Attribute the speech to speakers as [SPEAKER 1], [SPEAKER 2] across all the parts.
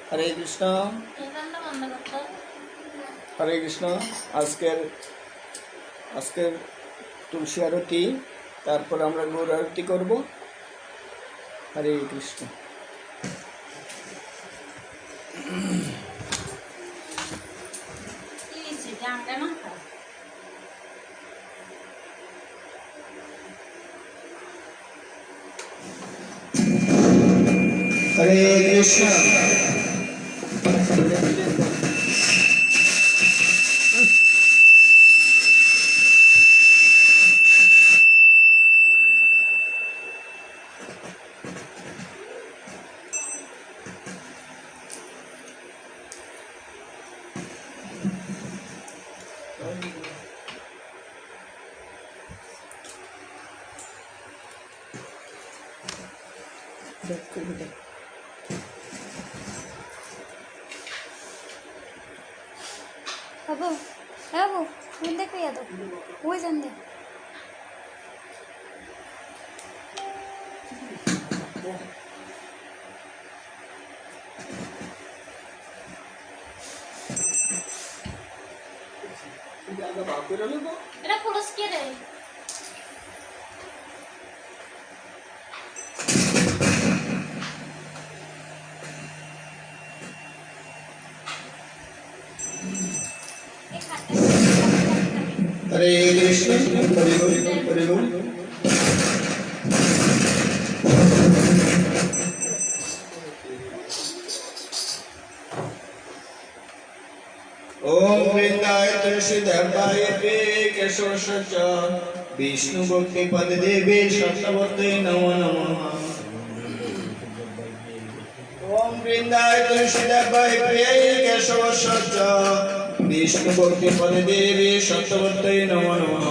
[SPEAKER 1] হরে কৃষ্ণ। হরে কৃষ্ণ। আজকের তুলসী আরতি, তারপর আমরা গৌর আরতি করব। হরে কৃষ্ণ। হরে কৃষ্ণ।
[SPEAKER 2] बाबू बाबू मुंदे को याद वो जान
[SPEAKER 1] এটা
[SPEAKER 2] পুরুষ কে রে
[SPEAKER 1] हरे कृष्ण। हरे हरे ओम वृंदाय तुलसी देवाय केशव सच विष्णु भक्ति पद देवे सत्यवते नमो नमः। ओम वृंदाय तुलसी देवाय केशव सच विष्णु भक्ति पद देवी सत्यवते नमो नमः।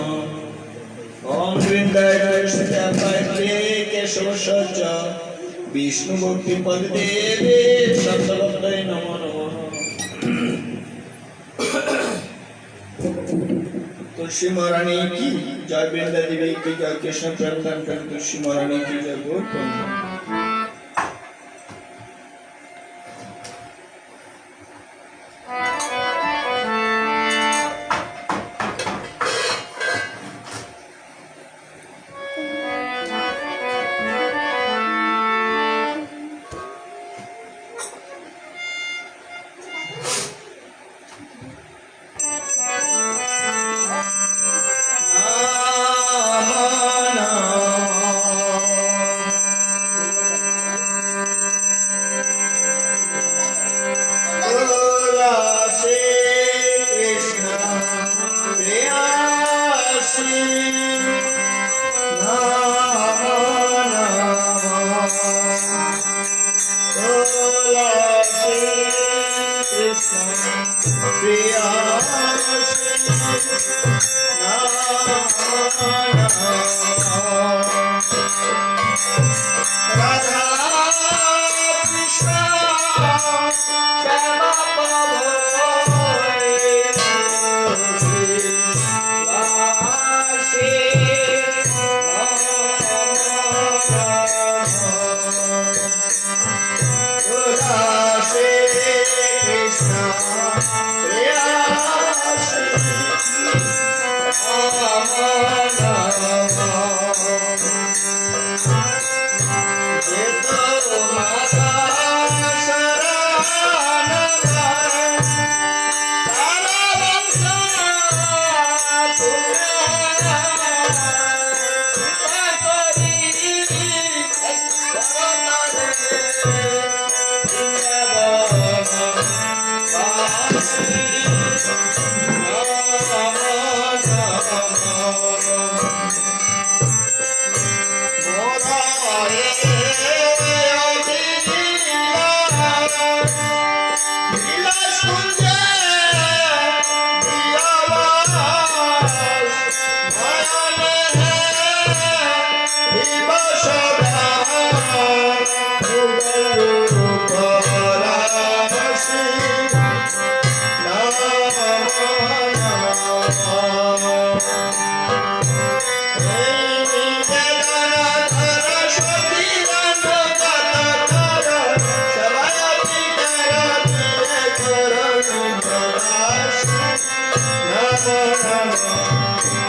[SPEAKER 1] ओम वृंदाय तुलसी देवाय केशव सच विष्णु भक्ति पद देवी सत्यवते नमो नमः। तुलसी महारानी की जय, वृंदा देवी की जय, कृष्ण प्रधान तुलसी महारानी की जय। बोल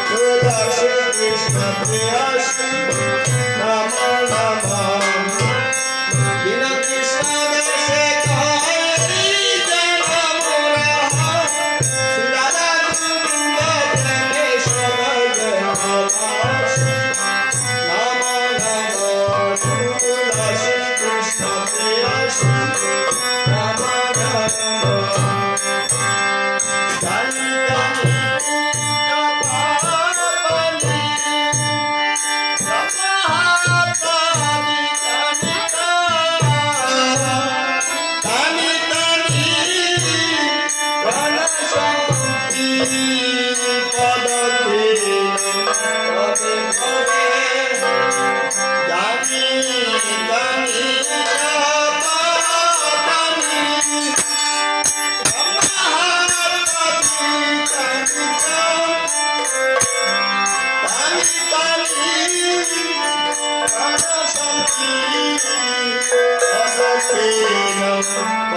[SPEAKER 1] তুলসী কৃষ্ণ প্রেয়সী নম নম বিনা কৃষ্ণ দেশে করি জনম রাধা গোবিন্দ প্রেমে সদয় জয়বাসী নম নম তুলসী কৃষ্ণ প্রেয়সী নম নম জানি জানি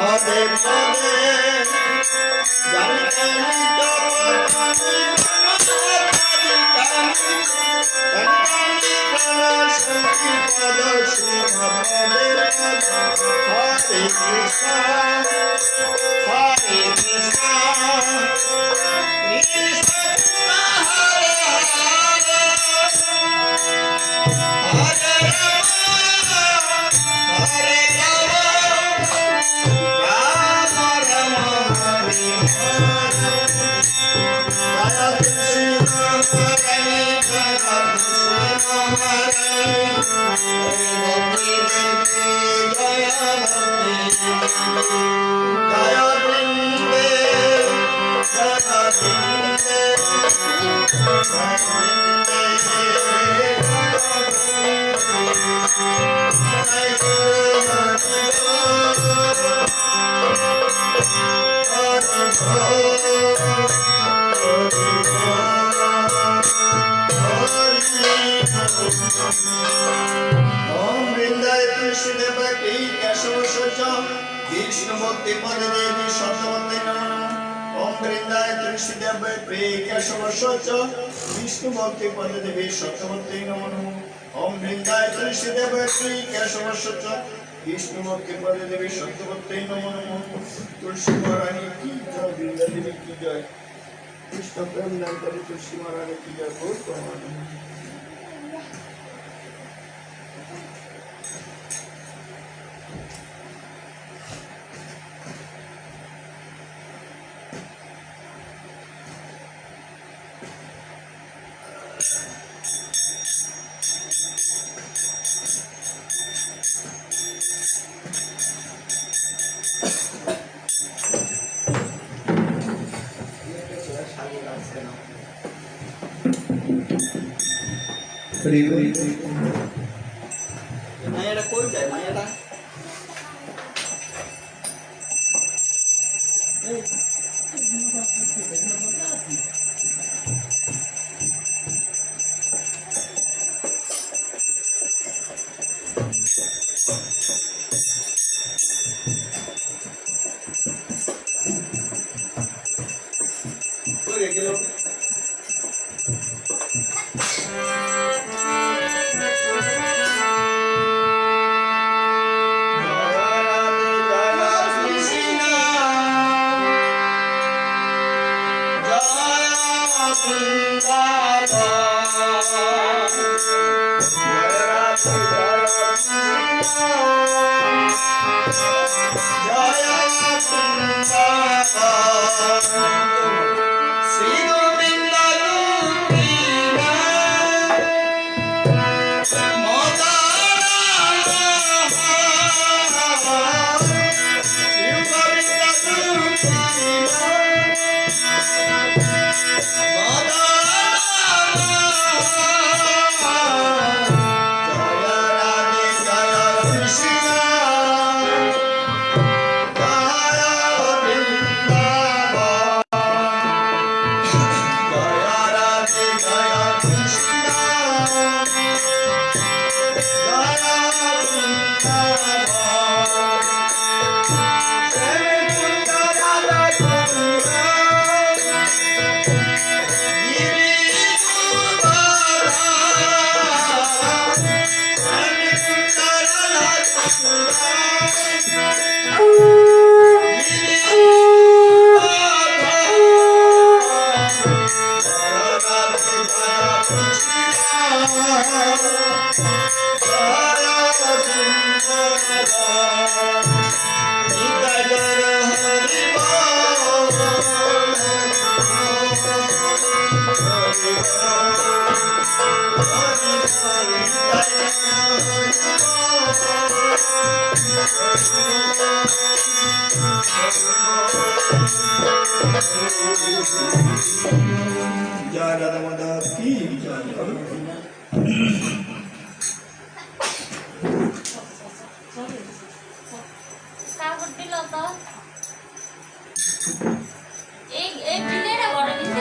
[SPEAKER 1] পদে পদে Hare Krishna, Hare Krishna, Krishna Krishna, Hare Hare, Hare Rama, Hare Rama, Rama Rama, Hare Hare. Jaya Krishna, Hare Jaya Krishna, Hare Hare Bhakti Devi, Jaya Bhakti Jaya Vrinde, Jaya Vrinde, Jaya Vrinde, Jai Guru Hari Om Vrindaye Tulsi Devaki Kesava Sacha Vishnu Bhakti Pade Devi Satyavate Namo Om Vrindaye Tulsi Devaki Kesava Sacha Vishnu Bhakti Pade Devi Satyavate Namo Om Vrindaye Tulsi Devaki Kesava Sacha Vishnu Bhakti Pade Devi Satyavate Namo Tulsi Maharani ki jai Vrinda Devi ki jai Krishna Prem Nandari Tulsi Maharani ki jai Gaur Premanand মায়াটা কই যায় মায়াটা কই গেল जय राधा माधव की जय।
[SPEAKER 2] কাপড় দিল তো এই বিলের বড় দিতে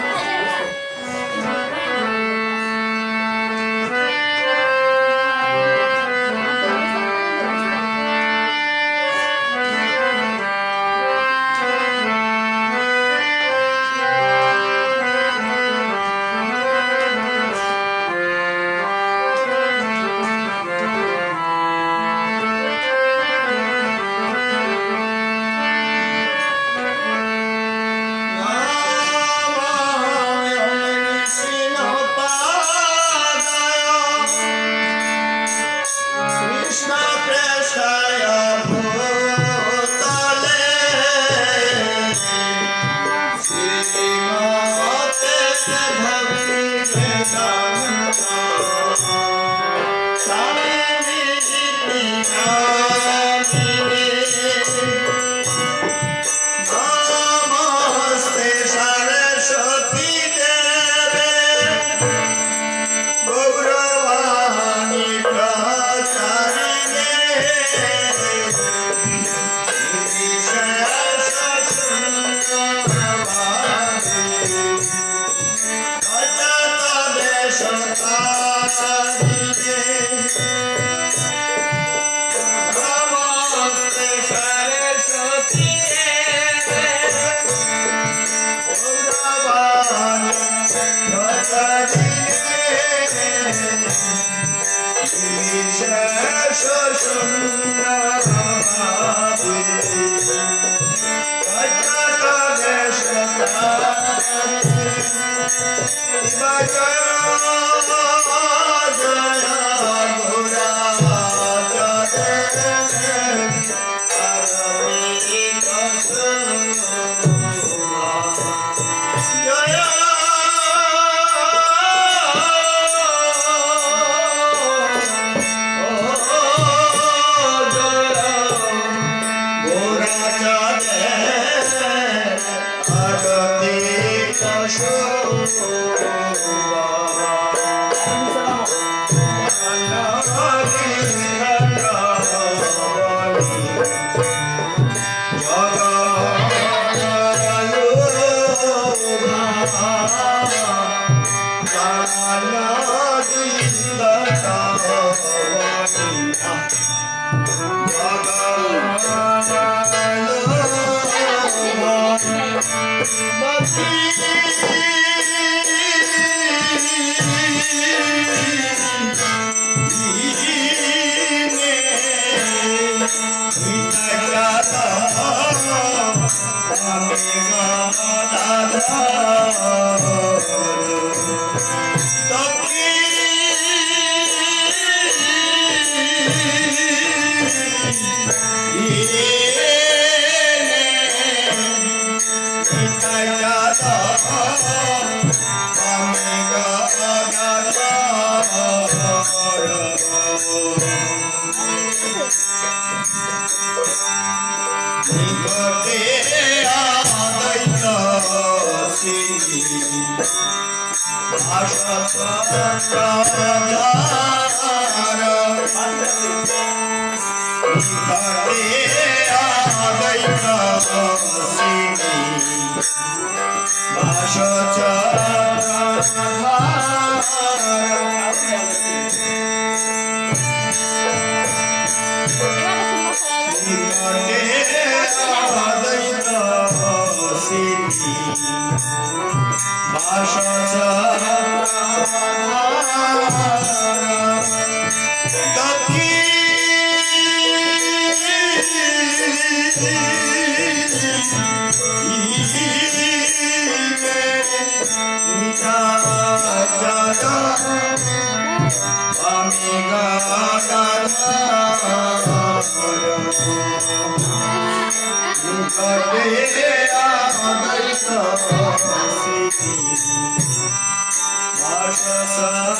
[SPEAKER 1] আশা সারা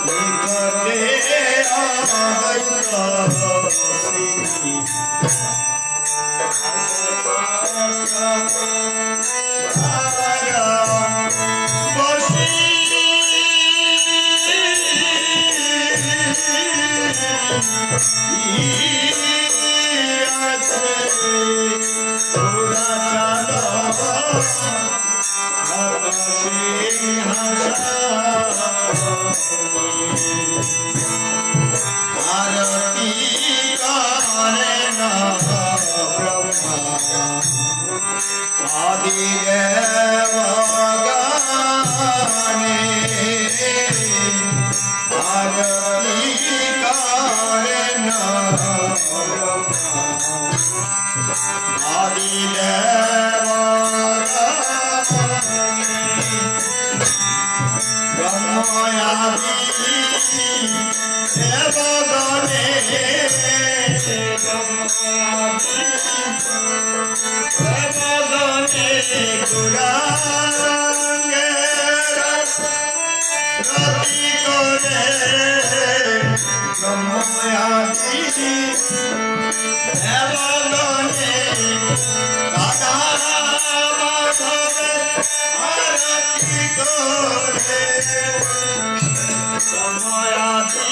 [SPEAKER 1] নিকটে আরতি করে না ব্রহ্মা আদিদেব গানে আরতি করে না ব্রহ্মা আদিদেব ব্রহ্ময়াদি দেবগণে দেবগণে গুরাঙ্গে রতি করে ব্রহ্ময়াদি দেবগণে রাধা মাধবের আরতি করে সময়াতি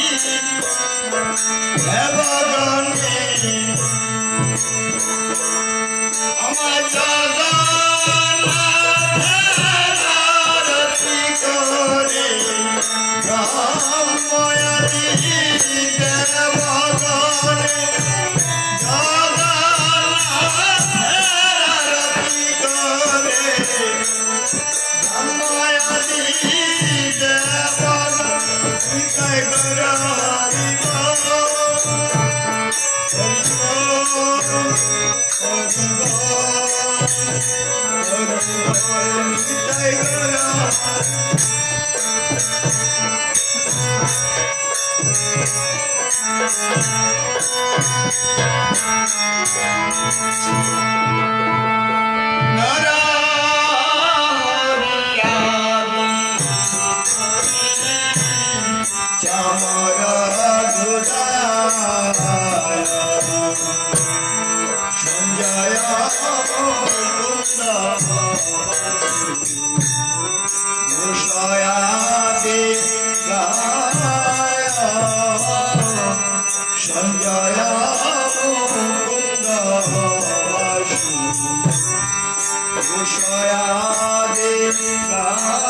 [SPEAKER 1] দেবগণে আমার জগন্নাথের আরতি করে ব্রহ্ময়াতি দেবগণে জগন্নাথের আরতি করে ব্রহ্ময়াতি জয় গুরু হরি জয় গুরু সঞ্জয় মুকুন্দ বিষয়াদি গায়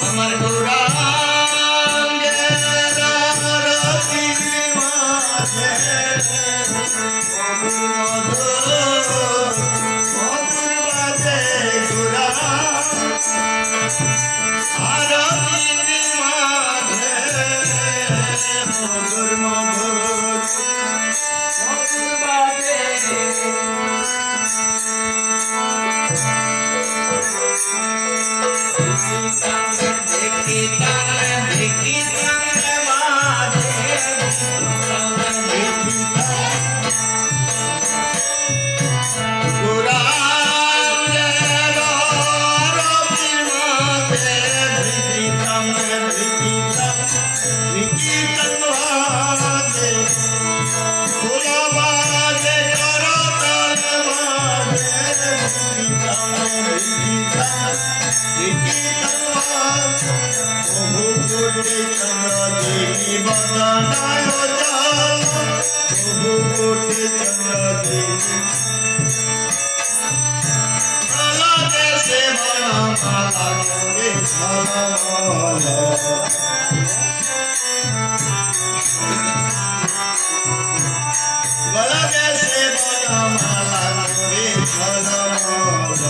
[SPEAKER 1] আমার গৌরাঙ্গের রতির মাঝে মধুর মধুর বাজে আরতির মাঝে মধুর মধুর বাজে Oh, বনমালা করে ঝলমল গলা দেশে বনমালা করে ঝলমল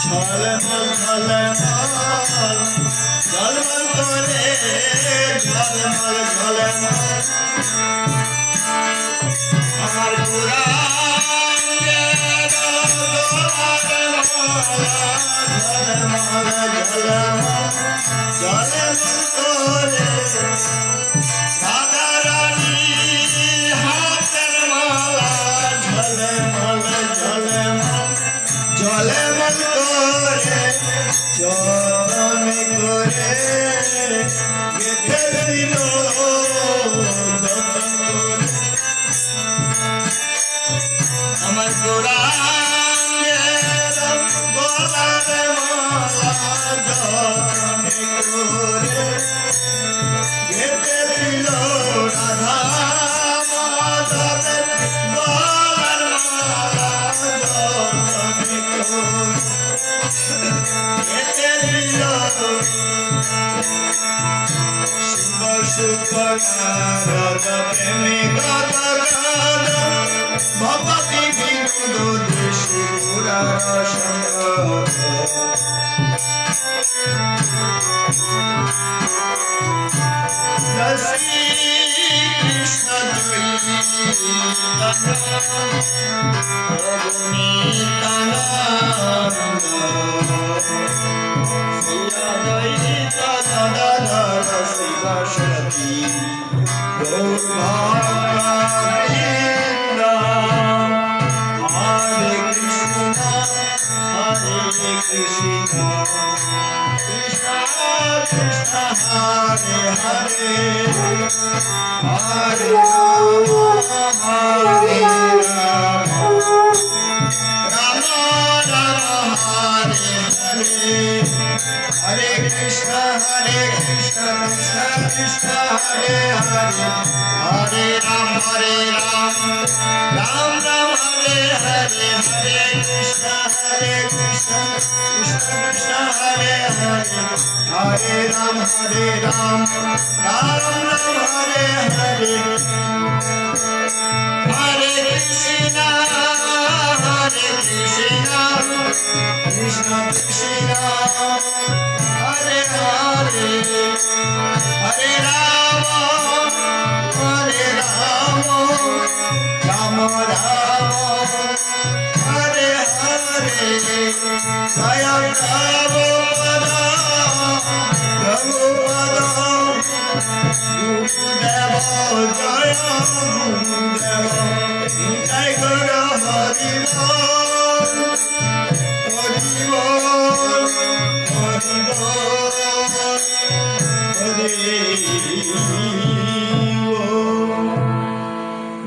[SPEAKER 1] ঝলমল ঝলমল ঝলমল করে ঝলমল ঝলমল আমার পুরাণে ঝলমল ঝলমল ঝলমল করে রাধা রানী হাতের মালা ঝলমল ঝলমল ঝলমল করে চরণ করে গেথে দিল যতন করে আমার গোরাঙ্গের গলার মালা যতন করে গেথে দিল রাধা মাধবের গলার মালা যতন করে গেথে দিল শিব সুখ নারদ প্রেমিক গদ ভবতি বিনোদ দেশে পুরার সঙ্গ শ্রী কৃষ্ণ জয়িতানন্দ শ্রীয়দয়িতা গদাধর শিবসতী গৌরভক্তবৃন্দ হরে কৃষ্ণ কৃষ্ণ কৃষ্ণ হরে হরে হরে রাম রাম রাম হরে হরে हरे कृष्ण कृष्ण कृष्ण हरे हरे हरे राम राम राम हरे हरे हरे कृष्ण कृष्ण कृष्ण हरे हरे हरे राम राम राम हरे हरे हरे कृष्ण कृष्ण कृष्ण हरे हरे हरे राम राम राम हरे हरे जय प्रभुपद प्रभुपद गुरुदेव जय गुरुदेव जय गुरु हरि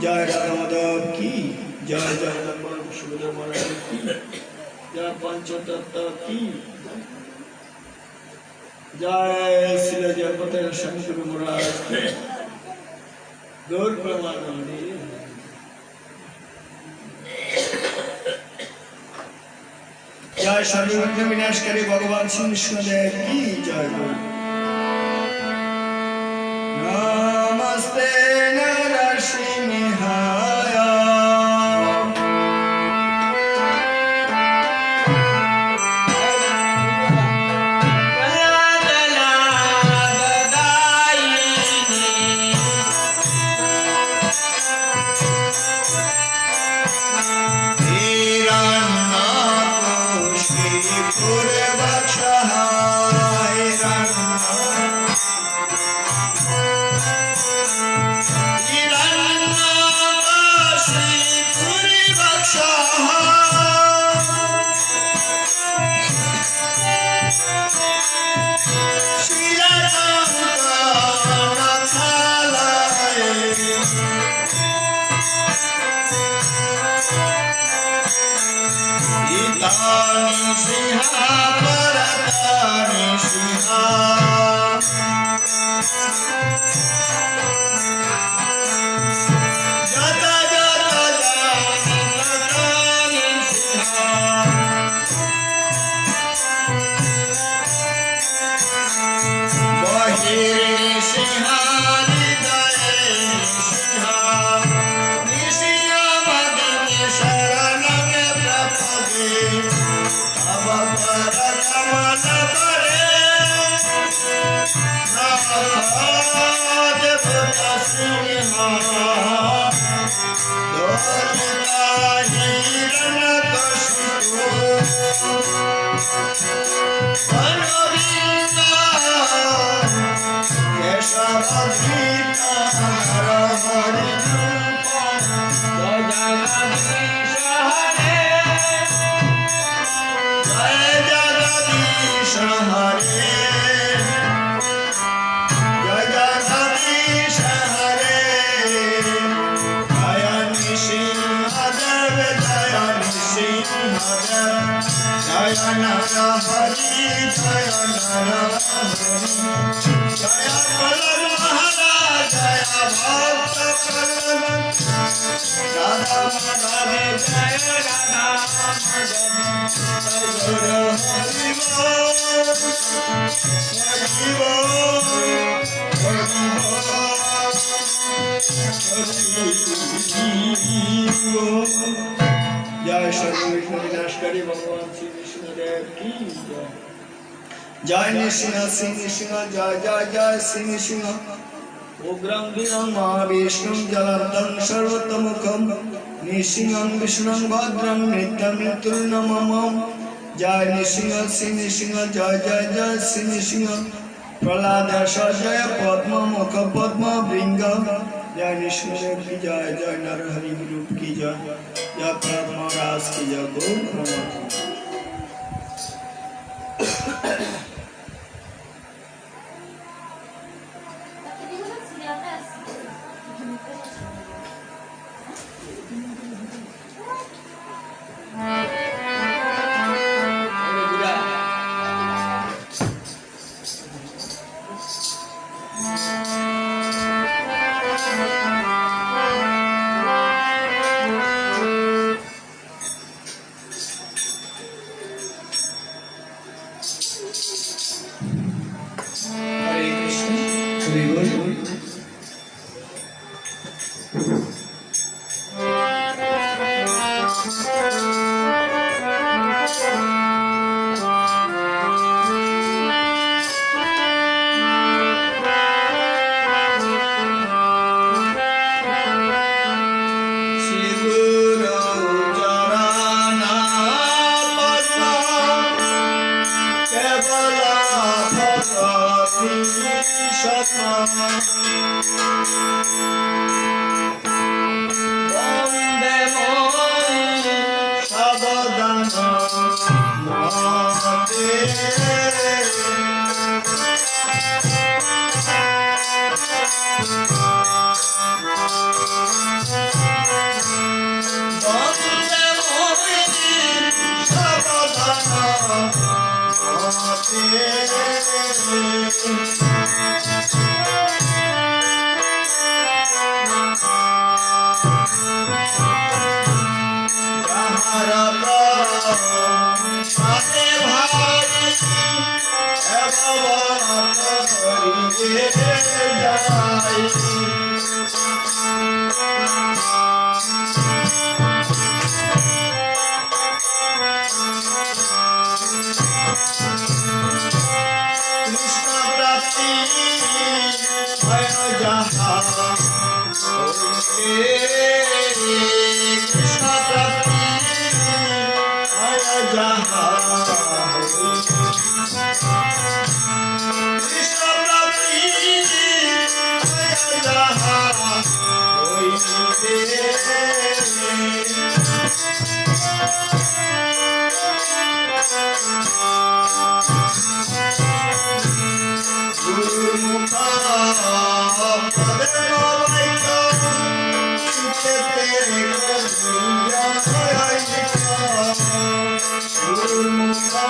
[SPEAKER 1] जय राधा माधव की जय जय सुखदेव महाराज की जय पंचतत्व की जय श्री जगपति शंकर महाराज की गौर प्रमानंदी जय सर्वविघ्न विनाशकारी भगवान श्री कृष्णदेव की जय बोल नमस्ते नरसिंहाय अवतार कमल करे नाथ देवता सिंह दोलता हिरण कशिपु मनोविंदा केशवधीता नरहरि रूप जगदीश हरे जय जगदीश हरे जय जगदीश हरे जय नृसिंहदेव जय नृसिंहदेव जय नरहरि जय नरहरि जय प्रहलाद महाराज जय भक्त प्रहलाद राधा माधव जय राधा माधव जय गुरु हरि बोल हरि बोल हरि बोल जय श्री विष्णु विनाशकारी भगवान श्री विष्णुदेव की जय जय नृसिंह सिंह नृसिंह जय जय जय सिंह सिंह उग्रं वीरं महाविष्णुं जलदं सर्वतोमुखं नृसिंहं विष्णुं भद्रं नित्यमृत्युर्नमः जय नृसिंह सिंह नृसिंह जय जय जय सिंह सिंह प्रहलाद जय पद्ममुख पद्मभृंग जय नृसिंहदेव की जय जय नरहरि रूप की जय जय प्रहलाद महाराज की जय गौर प्रणाम हरे कृष्ण हरि बोल वंदे सावधान माते वंदे सावधान माते साथे भाई एवं करिए जाई कृष्ण प्राप्ति भय जहाँ कृष्ण प्राप्ति भय जहाँ कृष्ण प्राप्ति भय जहाँ गुरुमुखा पदे तेरे कन्हैया गुरुमुखा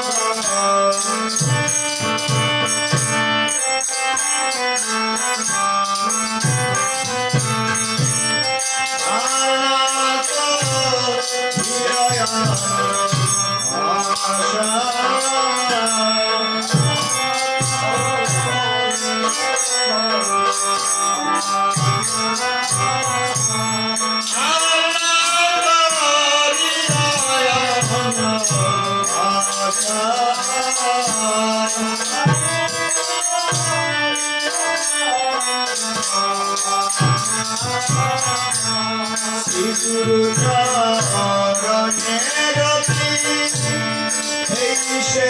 [SPEAKER 1] শ্রী গুরু চরণে রতি এই সে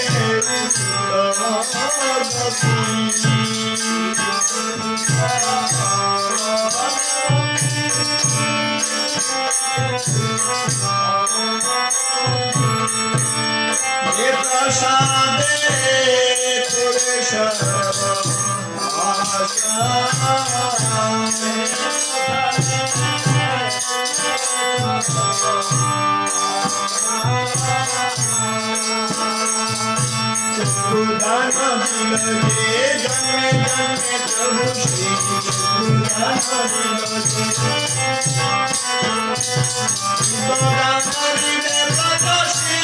[SPEAKER 1] প্রসাদে তোরে दान दिल जे जन्मे जन्मे प्रभु श्री दान दिल जे दान दिले प्रभु श्री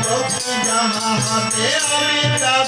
[SPEAKER 1] भक्ति जहाँ हाथे अमिताभ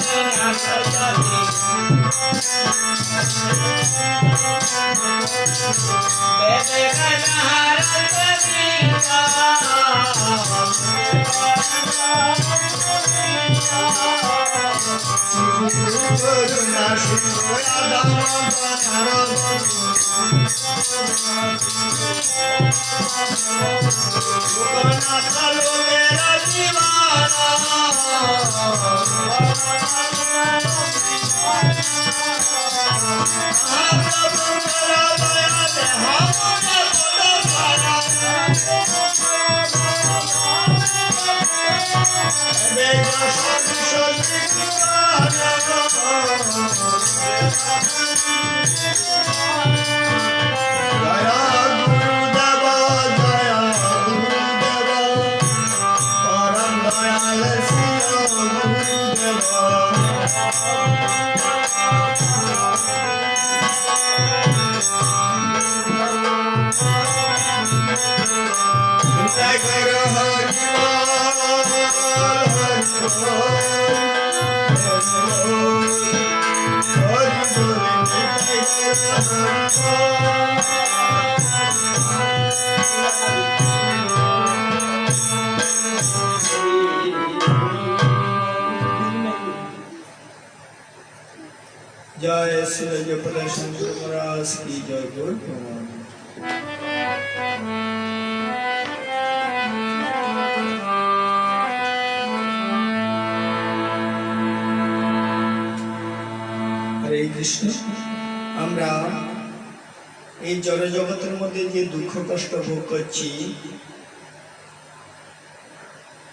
[SPEAKER 1] जय श्री जयपद शंकर महाराज की जय बोल हरे कृष्ण আমরা এই জড়জগতের মধ্যে যে দুঃখ কষ্ট ভোগ করছি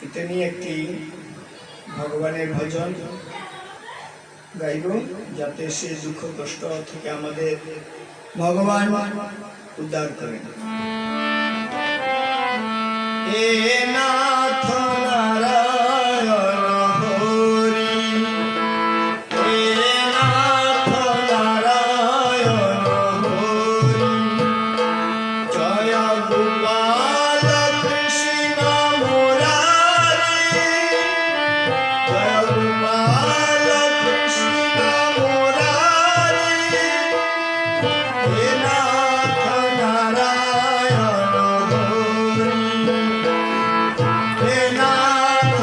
[SPEAKER 1] এটা নিয়ে একটি ভগবানের ভজন গাইব যাতে সে দুঃখ কষ্ট থেকে আমাদের ভগবান উদ্ধার করেন। এ নাথ নারায়ণ হরি, এ নাথ নারায়ণ হরি, জয় গোপাল কৃষ্ণ মুরারি, জয় গোপাল কৃষ্ণ মুরারি, হে নাথ নারায়ণ হরি, হে নাথ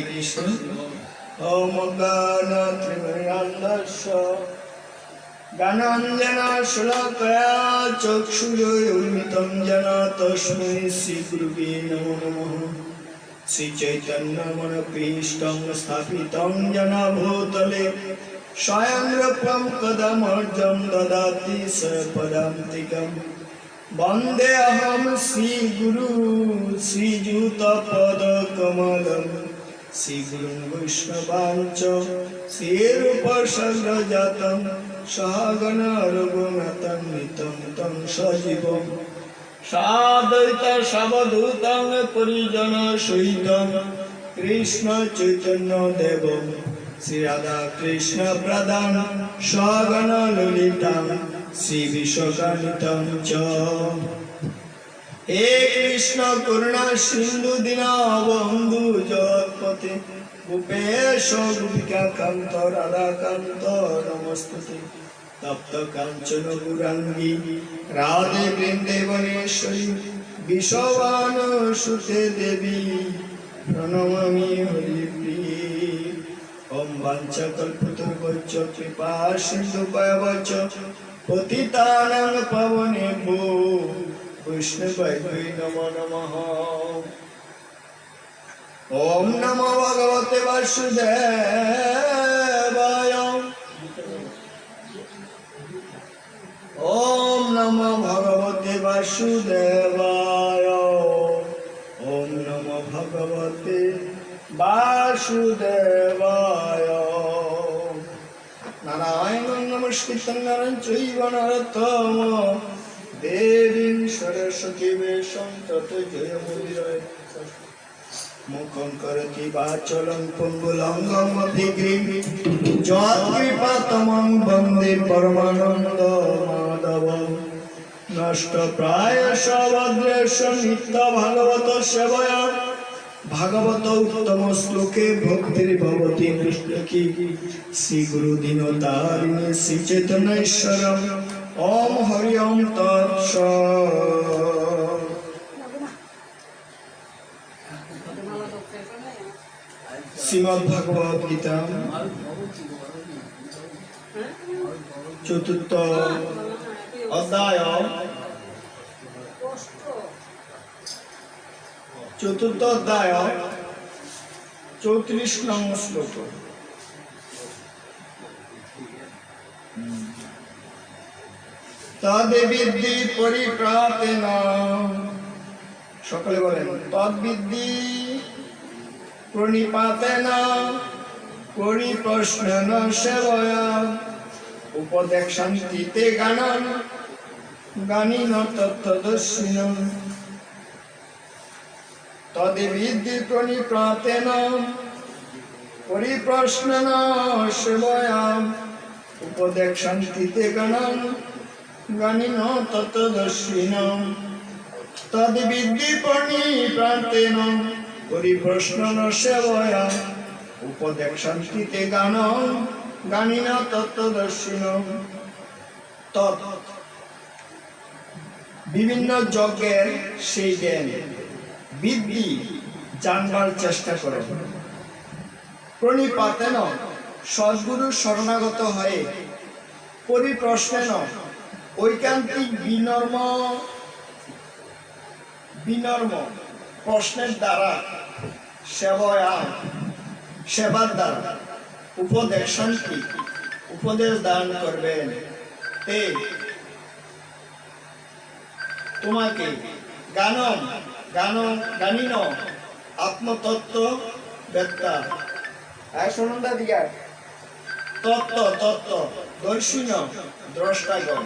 [SPEAKER 1] কৃষ্ণ। ওম জ্ঞানতিমিরান্ধস্য জ্ঞানাঞ্জনা শলাকয়া চক্ষুरुन्मिलितं येन তস্मै শ্রীগুরুবে নমো নমঃ। श्रीचैतन्यमनपीष्टं स्थापितं येन भूतले स्वयं रूपं कदा मह्यं ददाति सपदान्तिकम्। वन्देऽहं श्रीगुरु श्रीयुतपदकमलं श्रीगुरुं वैष्णवांश्च श्रीरूपसहजातं सहगण रघुनाथान्वितं तं सजीवम् साद्वैत सावधूतं परिजन सहितं कृष्ण चैतन्य देवं श्री राधा कृष्ण प्रदान सहगण ललिता श्री विश्वकानितं च। हे कृष्ण करुणा सिंधु दीनबंधु जगत्पते गोपेश गोपिका कांत राधा कांत नमस्तुते। तप्त कांचन गौरांगी राधे वृंदेवनेश्वरी विश्ववानुसुते देवी प्रणमामि हरिप्रिये। ओम वाञ्छाकल्पतरुभ्यश्च कृपा सिन्धुभ्यश्च पतितानां पावनेभ्यो वैष्णवेभ्यो नमो नमः। ओम नमो भगवते वासुदेवाय। ओम नमो भगवते वासुदेवाय। ओम नमो भगवते वासुदेवाय। नारायणं नमस्कृतं नरं चैव नरोत्तमं देवीं सरस्वतीं व्यासं ततो जयमुदीरये। मुखं करोति वाचालं पङ्गुलङ्घं मध्यगृह्णं यत्कृपातमं वन्दे परमानन्दमाधवं। नष्टप्रायश भद्रेश नित्यभागवत सेवया भागवत उत्तम श्लोके भक्तिर्भवति निष्ठकी। श्री गुरुदीनतारिणे श्री चैतन्येश्वरम् ओम हरि ओम तत्सत्। श्रीमद् गीता चतुर्थ अध्याय चतुर्थ अध्याय 34 नং श्लोक। तद्विद्धि परिप्रातेन सकले बोलेन तद्विद्धि प्रणिपातेन परिप्रश्नेन सेवया उपदेक्षन्ति गानं गानिन तत्तदर्शिनं। तद्विद्धि प्रणिपातेन परिप्रश्नेन सेवया उपदेक्षन्ति गानं गानिन तत्तदर्शिनं। तद्विद्धि प्रणिपातेन परिप्रश्नेन सेवया उपदेक्षन्ति गानं गानिन तत्तदर्शिनं। तत् বিভিন্ন যজ্ঞের সেই জ্ঞান বিদ্ধি জানবার চেষ্টা করো। প্রণিপাতেন সদ্গুরু শরণাগত হয়ে পরিপ্রশ্নেন ঐকান্তিক বিনম্র প্রশ্নের দ্বারা সেবার দ্বারা উপদেশান্তি উপদেশ দান করবেন। তোমাকে গানিন আত্মতত্ত্ব বেত্তা শোনন্দা দিয়া তত্ত্ব দর্শিন দ্রষ্টাগণ।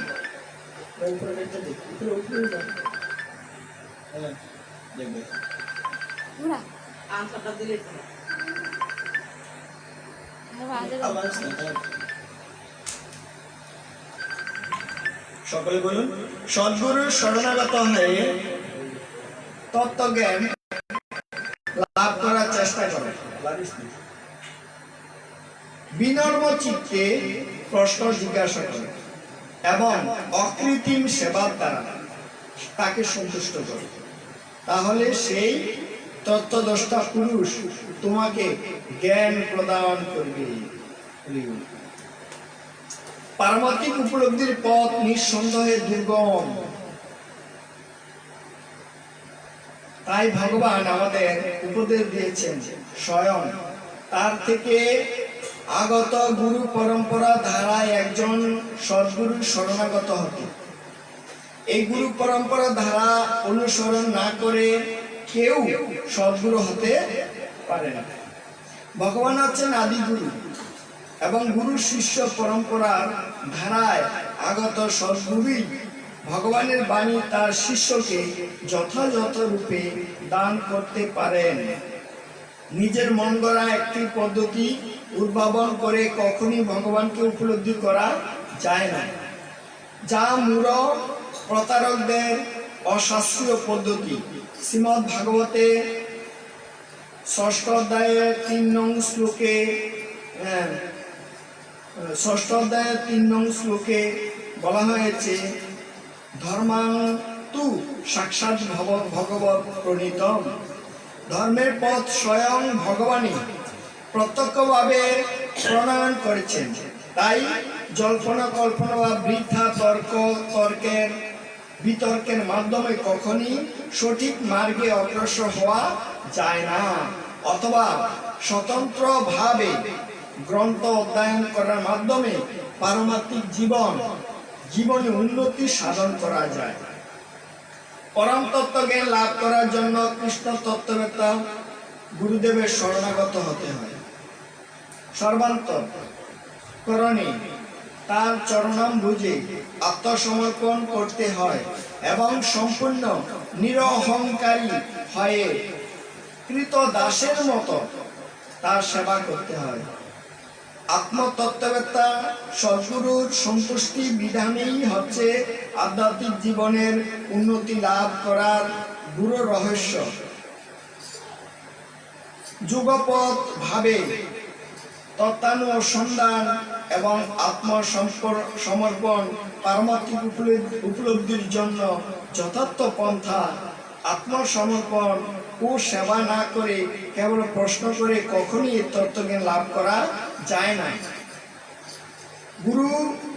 [SPEAKER 1] সকলে বলুন সদ্গুরুর শরণাগত হয়ে তত্ত্বজ্ঞান লাভ করার চেষ্টা করে। বিনম্র চিত্তে প্রশ্ন জিজ্ঞাসা করে এবং অকৃত্রিম সেবার দ্বারা তাকে সন্তুষ্ট করে। তাহলে সেই তত্ত্বদ্রষ্টা পুরুষ তোমাকে জ্ঞান প্রদান করবে। পারমার্থিক উপলব্ধির পথ নিঃসন্দেহে দুর্গম। তাই ভগবান আমাদের উপদেশ দিয়েছেন স্বয়ং তার থেকে আগত গুরু পরম্পরা ধারায় একজন সদ্গুরুর শরণাগত হতে। এই গুরু পরম্পরা ধারা অনুসরণ না করে কেউ সদ্গুরু হতে পারে না। ভগবান হচ্ছেন আদি গুরু এবং গুরু শিষ্য পরম্পরার ধারায় আগত সদ্গুরুই ভগবানের বাণী তার শিষ্যকে যথাযথ রূপে দান করতে পারেন। নিজের মন গড়া একটি পদ্ধতি উদ্ভাবন করে কখনই ভগবানকে উপলব্ধি করা যায় না, যা মূঢ় প্রতারকদের অশাস্ত্রীয় পদ্ধতি। শ্রীমদ্ ভাগবতে 6ষ্ঠ অধ্যায়ের 3 নং শ্লোকে 6ষ্ঠ অধ্যায়ের 3 নং শ্লোকে বলা হয়েছে ধর্মাং তু সাক্ষাৎ ভগবৎ প্রণীতম। ধর্মের পথ স্বয়ং ভগবানই প্রত্যক্ষভাবে প্রণয়ন করেছেন। তাই জল্পনা কল্পনা বা বৃথা বিতর্কের মাধ্যমে কখনই সঠিক মার্গে অগ্রসর হওয়া যায় না, অথবা স্বতন্ত্রভাবে গ্রন্থ অধ্যয়ন করার মাধ্যমে পারমার্থিক জীবনে উন্নতি সাধন করা যায়। পরম তত্ত্ব জ্ঞান লাভ করার জন্য কৃষ্ণ তত্ত্ববেত্তা গুরুদেবের শরণাগত হতে হয়। সর্বান্তঃকরণে তার চরণাম বুঝে আত্মসমর্পণ করতে হয় এবং সম্পূর্ণ নিরহংকারী হয়ে কৃত দাসের মতো তার সেবা করতে হয়। আত্মতত্ত্ববেত্তা সদ্গুরুর সন্তুষ্টি বিধানেই হচ্ছে আধ্যাত্মিক জীবনের উন্নতি লাভ করার গুরু রহস্য। যুগপৎ ভাবে তত্ত্বানুসন্ধান এবং আত্মসমর্পণ পারমার্থিক উপলব্ধির জন্য যথার্থ পন্থা। আত্মসমর্পণ ও সেবা না করে কেবল প্রশ্ন করে কখনই এই তত্ত্বজ্ঞান লাভ করা যায় না।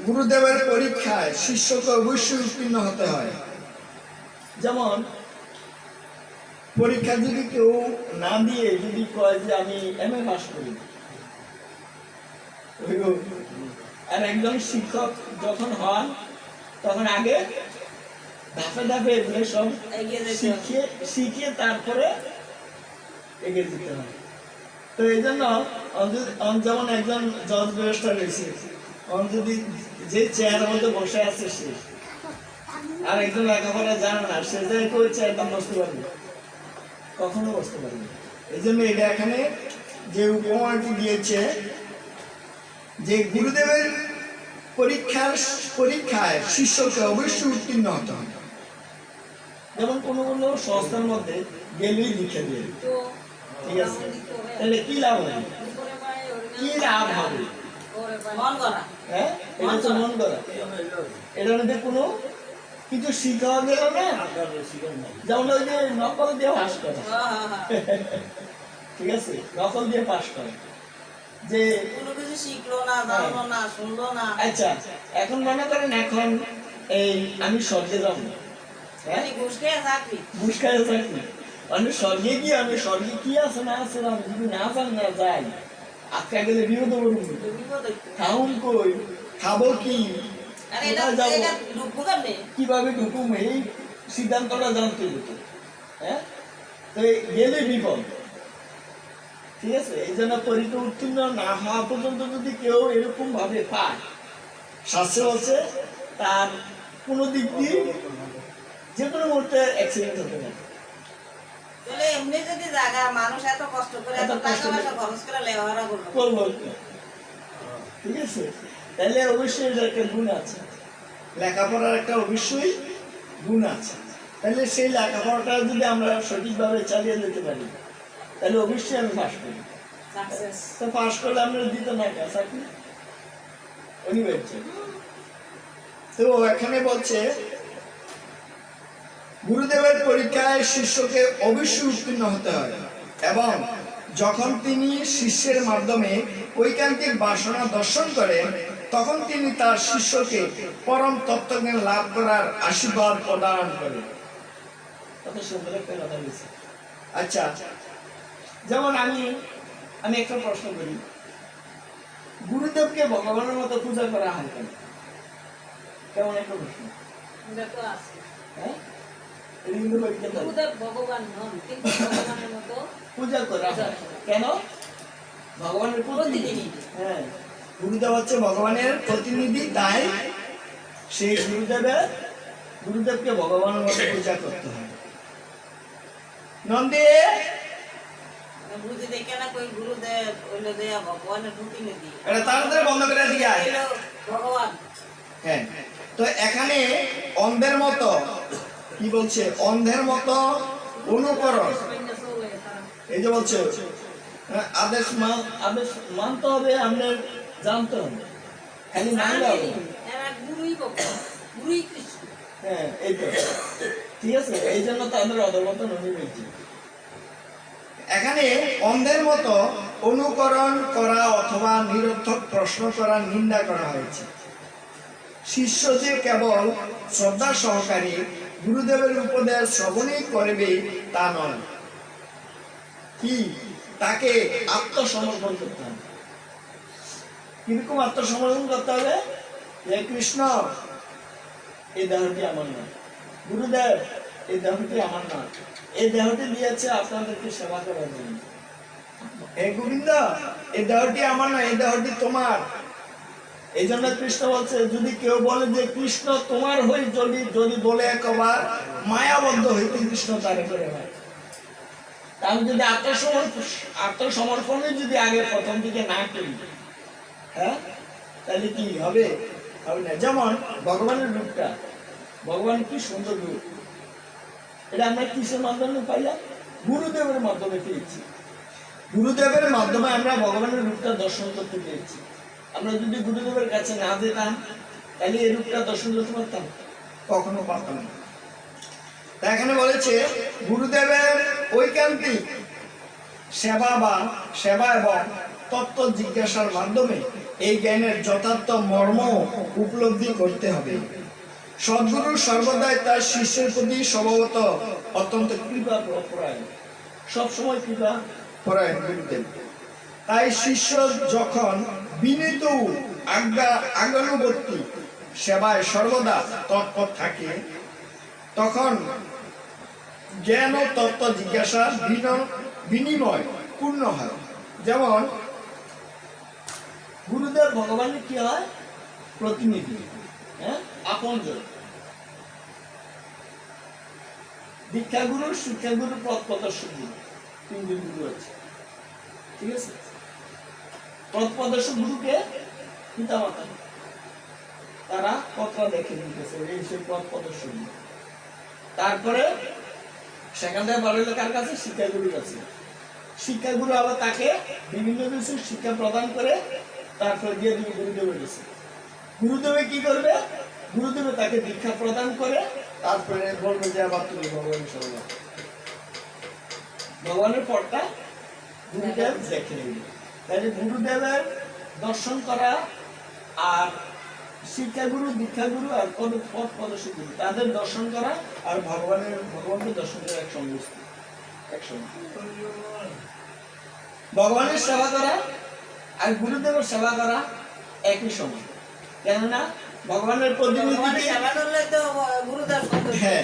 [SPEAKER 1] গুরুদেবের পরীক্ষায় শিষ্যকে অবশ্যই উত্তীর্ণ হতে হয়। যেমন পরীক্ষা যদি কেউ না দিয়ে যদি কয় যে আমি MA পাস করি, আর একজন শিক্ষক যখন হন তখন আগে ধাপে ধাপে এগুলো সব শিখিয়ে তারপরে এগিয়ে দিতে হয়। তো এই জন্য যেমন একজন জজ ব্যারিস্টার রয়েছে, যদি যে চেয়ারের মধ্যে বসে আছে সে আর একজন লেখাপড়া জানে না, সে যে কেউ চেয়ারটা বসতে পারবে, কখনো বসতে পারবে। এই জন্য এটা এখানে যে উপমাটি দিয়েছে যে গুরুদেবের পরীক্ষায় শিষ্যকে অবশ্যই উত্তীর্ণ হতে হবে। যেমন কোনো সংস্থার মধ্যে গেলেই লিখে দিয়ে, ঠিক আছে, তাহলে কি লাভ হবে? কি লাভ হবে? হ্যাঁ, এটা তো মন করা। এটার মধ্যে কোনো কিছু শিখা গেল না, যেমন ওই যে নকল দিয়ে পাস করা, ঠিক আছে, নকল দিয়ে পাস করা, যে কোনো কিছু শিখলো না, জানলো না, শুনলো না। আচ্ছা, এখন মনে করেন এখন এই আমি স্বর্গে যাব, ঘুষ খায় চাকরি, আমি স্বর্গে গিয়ে আমি স্বর্গে কি আছে না আছে আমি যদি না জান না যাই, আটকা গেলে বিপদ করবো। খাউন কই, খাবো কি, কিভাবে ঢুকুম, এই সিদ্ধান্তটা জানতে হতো। হ্যাঁ, তো গেলে বিপদ, ঠিক আছে। এই জন্য পরীক্ষা উত্তীর্ণ না হওয়া পর্যন্ত যদি কেউ এরকম ভাবে পায়, শাস্ত্র বলছে তার কোনো দিক দিয়ে যে কোনো মুহূর্তে অ্যাক্সিডেন্ট হতে পারে। ঠিক আছে, তাহলে অবশ্যই এটার একটা গুণ আছে, লেখাপড়ার একটা অবশ্যই গুণ আছে। তাহলে সেই লেখাপড়াটা যদি আমরা সঠিকভাবে চালিয়ে যেতে পারি তাহলে অবশ্যই আমি পাস করি। তো পাস করলে আমরা দিত না চাকরি অনিবার্য। তো এখানে বলছে গুরুদেবের পরীক্ষায় শিষ্যকে অবশ্যই উত্তীর্ণ হতে হয় এবং যখন তিনি শিষ্যের মাধ্যমে ঐকান্তিক বাসনা দর্শন করেন তখন তিনি তার শিষ্যকে পরম তত্ত্বজ্ঞান লাভ করার আশীর্বাদ প্রদান করেন। কত সুন্দর একটা কথা বলেছে। আচ্ছা, যেমন আমি একটা প্রশ্ন করি, গুরুদেবকে ভগবানের মতো পূজা করা হয় কেন? কেমন একটা প্রশ্ন? হ্যাঁ,
[SPEAKER 3] গুরুদেব ভগবান নন, কিন্তু ভগবানের মতো
[SPEAKER 1] পূজা করা হয় কেন? ভগবানের প্রতিনিধি। হ্যাঁ, গুরুদেব হচ্ছে ভগবানের প্রতিনিধি, তাই সেই গুরুদেবকে ভগবানের মতো পূজা করতে হয়। নন্দী,
[SPEAKER 3] বুঝি দেখে না কই গুরুদেব হইলো দেয়া ভগবানের প্রতিনিধি,
[SPEAKER 1] এটা তাড়াতাড়ি বন্ধ করে দিয়ে আয়।
[SPEAKER 3] হইলো ভগবান।
[SPEAKER 1] হ্যাঁ, তো এখানে অন্ধের মতো কি বলছে? অন্ধের মতো অনুকরণ। এই যে বলছে আদেশ মানতে হবে, আমাদের জানতে হবে, খালি মানলে হবে।
[SPEAKER 3] এরা গুরুই ভগবান, গুরুই কৃষ্ণ।
[SPEAKER 1] হ্যাঁ, এই তো ঠিক আছে, এই জন্য তাদের অধঃপতন হয়েছে। এখানে অন্ধের মতো অনুকরণ করা অথবা নিরর্থক প্রশ্ন করা নিন্দা করা হয়েছে। শিষ্য যে কেবল শ্রদ্ধা সহকারী গুরুদেবের উপদেশ শ্রবণই করবে তা নয়, কি তাকে আত্মসমর্পণ করতে হবে। কিরকম আত্মসমর্পণ করতে হবে? যে কৃষ্ণ, এই দেহটি আমার নয়, গুরুদেব এই দেহটি আমার নয়, এই দেহটি দিয়েছে আপনাদেরকে সেবা করার জন্য। হে গোবিন্দ, এই দেহটি আমার নয়, এই দেহটি তোমার। এই জন্য কৃষ্ণ বলছে, যদি কেউ বলে যে কৃষ্ণ তোমার হই, যদি বলে একবার মায়াবদ্ধ হইতে কৃষ্ণ তারে করে হয়। আমি যদি আত্মসমর্পণে যদি আগে প্রথম দিকে না করি, হ্যাঁ, তাহলে কি হবে? হবে না। যেমন ভগবানের রূপটা, ভগবান কি সুন্দর রূপ, এটা আমরা কিসের মাধ্যমে পাইলাম? গুরুদেবের মাধ্যমে পেয়েছি। গুরুদেবের মাধ্যমে আমরা ভগবানের রূপটা দর্শন করতে পেরেছি। আমরা যদি গুরুদেবের কাছে না যেতাম তাহলে এই রূপটা দর্শন করতে পারতাম? কখনো পারতাম না। তা এখানে বলেছে গুরুদেবের ঐকান্তিক সেবা এবং তত্ত্ব জিজ্ঞাসার মাধ্যমে এই জ্ঞানের যথার্থ মর্ম উপলব্ধি করতে হবে। সদ্গুরু সর্বদাই তার শিষ্যের প্রতি স্বভাবত অত্যন্ত কৃপা পরায়ণ, সবসময় কৃপা পরায়ণ গুরুদেব। তাই শিষ্য যখন বিনীত আজ্ঞানুবর্তী সেবায় সর্বদা তৎপর থাকে তখন জ্ঞান ও তত্ত্ব জিজ্ঞাসা বিনিময় পূর্ণ হয়। যেমন গুরুদেব ভগবানের কি হয়? প্রতিনিধি, হ্যাঁ, আপনজন। দীক্ষাগুরু, শিক্ষাগুরু, পথ প্রদর্শক গুরু, তিনজন গুরু আছে, ঠিক আছে? পথ প্রদর্শক গুরুকে পিতামাতা, তারা পথটা দেখে দিতেছে, এই সেই পথ প্রদর্শক গুরু। তারপরে সেখান থেকে বলা হলো কার কাছে? শিক্ষাগুরুর কাছে। শিক্ষাগুরু আবার তাকে বিভিন্ন কিছু শিক্ষা প্রদান করে তারপরে দিয়ে দিবে গুরুদেবের কাছে। গুরুদেবে কি করবে? গুরুদেবে তাকে দীক্ষা প্রদান করে তারপরে বলবে যে আবার তুমি ভগবানের সর্ব, ভগবানের পথটা গুরুদেব দেখে নেবে। তাহলে গুরুদেবের দর্শন করা আর শিক্ষাগুরু, দীক্ষাগুরু আর পথ প্রদর্শক গুরু, তাদের দর্শন করা আর ভগবানকে দর্শন করা একসঙ্গে। ভগবানের সেবা করা আর গুরুদেবের সেবা করা একই সময়। কেননা ভগবানের প্রতিনিধি,
[SPEAKER 3] সেবা করলে তো গুরুদেব,
[SPEAKER 1] হ্যাঁ,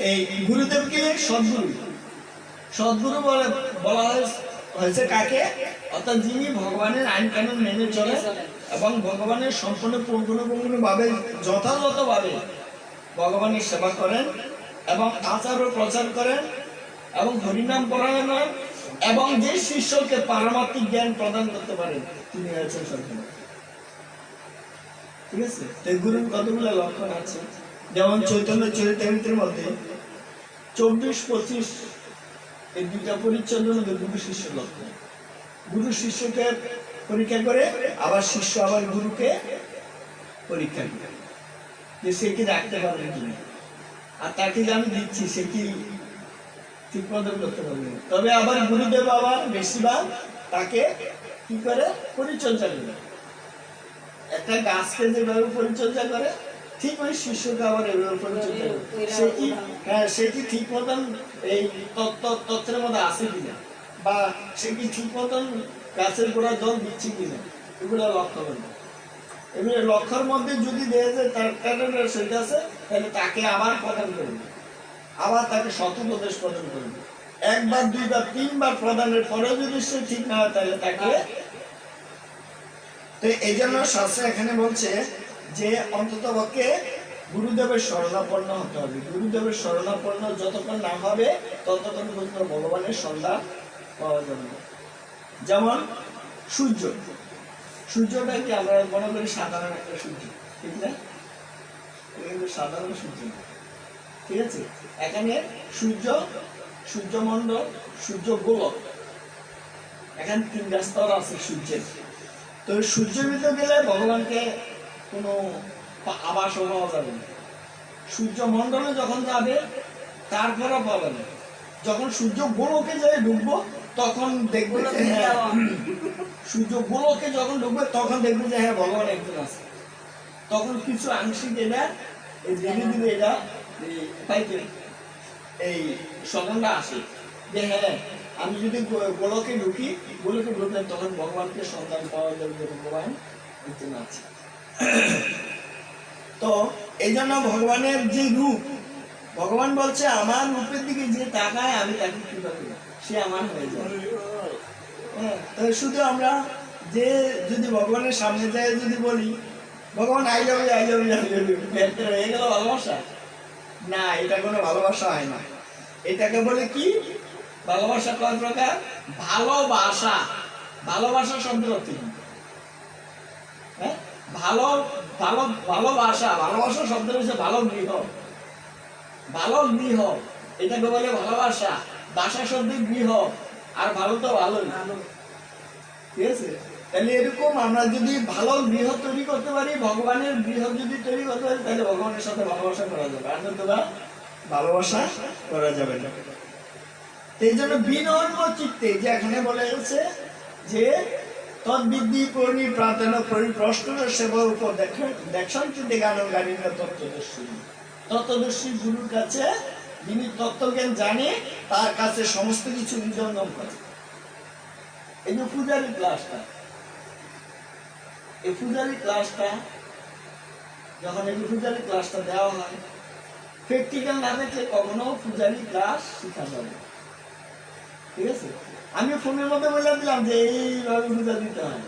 [SPEAKER 1] এই গুরুদেবকে সদ্গুরু বলা হয়েছে কাকে? অর্থাৎ যিনি ভগবানের আইন কানুন মেনে চলে এবং ভগবানের সম্পূর্ণ পুঙ্খানুপুঙ্খভাবে যথাযথভাবে ভগবানের সেবা করেন এবং আচার ও প্রচার করেন এবং হরিনাম পরায়ণ হন এবং যে শিষ্যকে পারমাত্মিক জ্ঞান প্রদান করতে পারেন তিনি হয়েছেন সদ্গুরু। ঠিক আছে? এই গুরুর কতগুলো লক্ষণ আছে, যেমন চৈতন্য চরিতামৃতের মধ্যে 24-25 এই দুইটা পরিচ্ছন্ন গুরু শিষ্য লক্ষণ। গুরু শিষ্যকে পরীক্ষা করে, আবার শিষ্য আবার গুরুকে পরীক্ষা করে যে সে কি রাখতে পারবে কিনা। আর তাকে যে আমি দিচ্ছি সে কি ঠিক মতো করতে পারবে না। তবে আবার গুরুদেব আবার বেশিরভাগ তাকে কি করে পরিচর্যা করে। একটা গাছকে যেভাবে পরিচর্যা করে ঠিক ওই শিষ্যকে আবার এভাবে পরিচর্যা করে। সে কি ঠিক মতন এই তত্ত্বের মধ্যে আছে কিনা, বা সে কি ঠিক মতন গাছের গোড়া জল দিচ্ছে কিনা, এগুলো লক্ষ্য করবে। এগুলো লক্ষ্যের মধ্যে যদি দেখা যায় তার সেটা আছে, তাহলে তাকে আবার প্রদান করবে, আবার তাকে শতোপদেশ প্রদান করবে। একবার, দুইবার, তিনবার প্রদানের পরেও যদি সে ঠিক না হয় তাহলে তাকে। তো এই জন্য শাস্ত্র এখানে বলছে যে অন্তত পক্ষে গুরুদেবের শরণাপন্ন হতে হবে। গুরুদেবের শরণাপন্ন যতক্ষণ না হবে ততক্ষণ পর্যন্ত ভগবানের সন্ধান পাওয়া যাবে না। যেমন সূর্য, সূর্যটা কি আমরা মনে করি সাধারণ একটা সূর্য, ঠিক না? কিন্তু সাধারণ সূর্য না, ঠিক আছে? এখানে সূর্য, সূর্যমণ্ডল, সূর্য গোলক, এখানে তিনটা স্তর আছে সূর্যের। তো সূর্যের ভিতরে গেলে ভগবানকে কোনো আবাস পাওয়া যাবে না। সূর্যমণ্ডলে যখন যাবে তারপরে পাবে না। যখন সূর্য গোলকে যায় ঢুকবো তখন দেখবে যে হ্যাঁ, সূর্য গোলকে যখন ঢুকবে তখন দেখবে যে হ্যাঁ ভগবান একজন আছে। তখন কিছু আংশিক এটা ধীরে ধীরে এটা পাইতে এই স্মরণটা আসে যে হ্যাঁ আমি যদি গোলকে ঢুকি, গোলকে ঢুকলে তখন ভগবানকে সন্ধান পাওয়া যাবে যে ভগবান একজন আছে। তো এই জন্য ভগবানের যে রূপ, ভগবান বলছে আমার রূপের দিকে যে তাকায় আমি তাকে কি পাবো, সে আমার হয়ে যায়। হ্যাঁ, শুধু আমরা যে যদি ভগবানের সামনে যায় যদি বলি ভগবান I love you, I love you, I love you, হয়ে গেল ভালোবাসা? না, এটা কোনো ভালোবাসা হয় না। এটাকে বলে কি ভালোবাসা? কয় প্রকার? ভালোবাসা। ভালোবাসা শব্দের অর্থ কি? হ্যাঁ, ভালো ভালো ভালোবাসা, ভালোবাসা শব্দ হচ্ছে ভালো গৃহ, ভালো গৃহ, এটাকে বলে ভালোবাসা। বাসা শব্দের গৃহ, আর ভালো তো ভালো, ঠিক আছে? তাহলে এরকম আমরা যদি ভালো গৃহ তৈরি করতে পারি, ভগবানের গৃহ যদি তৈরি করতে পারি, তাহলে ভগবানের সাথে ভালোবাসা করা যাবে, আর নতুবা ভালোবাসা করা যাবে না। এই জন্য বিনম্র চিত্তে যে এখানে বলা হয়েছে যে তদ্বিদ্ধি পূর্ণি প্রার্থন পরিপ্রশ্ন সেবা উপর দেখতে গান গাড়ি তত্ত্বদর্শী। তত্ত্বদর্শী গুরুর কাছে যিনি তত্ত্বজ্ঞান জানে তার কাছে সমস্ত কিছু নির্জনম করে। এই যে পূজারী ক্লাসটা, এই পূজারী ক্লাসটা যখন এই পূজারী ক্লাসটা দেওয়া হয়, প্র্যাকটিক্যাল না দেখলে কখনো পূজারী ক্লাস শেখা যাবে, ঠিক আছে? আমি ফোনের মধ্যে বলে দিলাম যে এইভাবে পূজা দিতে হয়,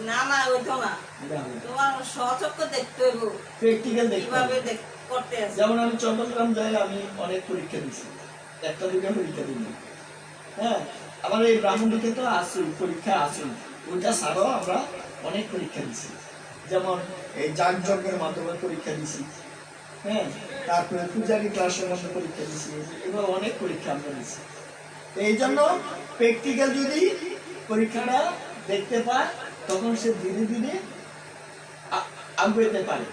[SPEAKER 3] না না ওইটা না, তোমার সচক্ষ দেখতে হইব,
[SPEAKER 1] প্র্যাকটিক্যাল দেখতে হবে।
[SPEAKER 3] করতে আছে।
[SPEAKER 1] যেমন আমি চট্টগ্রাম যাই, আমি অনেক পরীক্ষা দিচ্ছি, একটা দুটো পরীক্ষা দিই। হ্যাঁ, আবার এই ব্রাহ্মণদিকে তো আসুন পরীক্ষা আসুন, ওইটা ছাড়াও আমরা অনেক পরীক্ষা দিচ্ছি। যেমন এই যাগযজ্ঞের মাধ্যমে পরীক্ষা দিছি, হ্যাঁ, তারপরে পূজারী ক্লাসের মধ্যে পরীক্ষা দিছি, এবার অনেক পরীক্ষা আমরা দিচ্ছি। এই জন্য প্র্যাকটিক্যাল যদি পরীক্ষাটা দেখতে পায় তখন সে ধীরে ধীরে আগ্রহীতে পারে।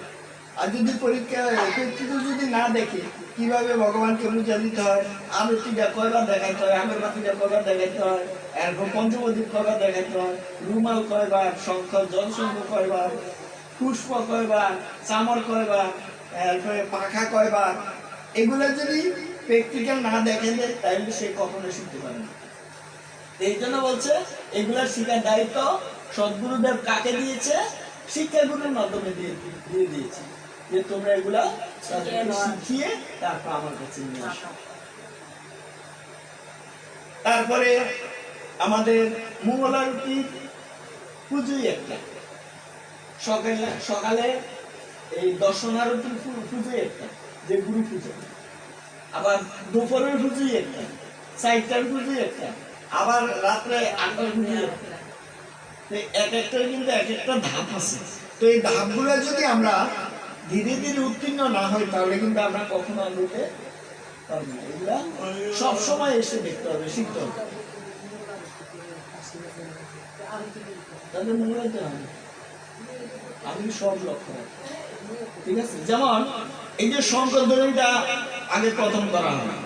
[SPEAKER 1] আর যদি পরীক্ষা প্র্যাকটিক্যাল যদি না দেখে কিভাবে ভগবানকে পূজা দিতে হয়, আরতিটা কয়বার দেখাইতে হয়, আগরবাতিটা কয়বার দেখাইতে হয়, এরপর পঞ্চমদীপ কয়বার দেখাইতে হয়, রুমাল কয়বার, শঙ্খ জলশঙ্খ কয়বার, পুষ্প কয়বার, চামর কয়বার, এরপরে পাখা কয়বার, এগুলো যদি প্র্যাকটিক্যাল না দেখে দেয় তাহলে সে কখনো শিখতে পারে না। এই জন্য বলছে এগুলা শিখার দায়িত্ব সদ্গুরুদেব কাকে দিয়েছে? শিক্ষাগুরুর মাধ্যমে দিয়ে দিয়েছে যে তোমরা এগুলা শিখিয়ে তারপর আমার কাছে নিয়ে আসো। তারপরে আমাদের মঙ্গলারতি পুজোই একটা, সকালে এই দর্শনারতির পুজোই একটা, যে গুরু পুজো। আবার দুপুরের পুজোই একটা, চারটার পুজোই একটা, আবার রাত্রে 8টার পুজোই একটা। এক একটার কিন্তু এক একটা ধাপ আছে। তো এই ধাপগুলো যদি আমরা ধীরে ধীরে উত্তীর্ণ না হই তাহলে কিন্তু আমরা কখনো আনতে পারবো না। এগুলা সবসময় এসে দেখতে হবে, শিখতে হবে, তাদের মনে রাখতে হবে আমি সব লক্ষ্য রাখি, ঠিক আছে? যেমন এই যে শঙ্কর ধ্বনিটা আগে প্রথম করা হয় না,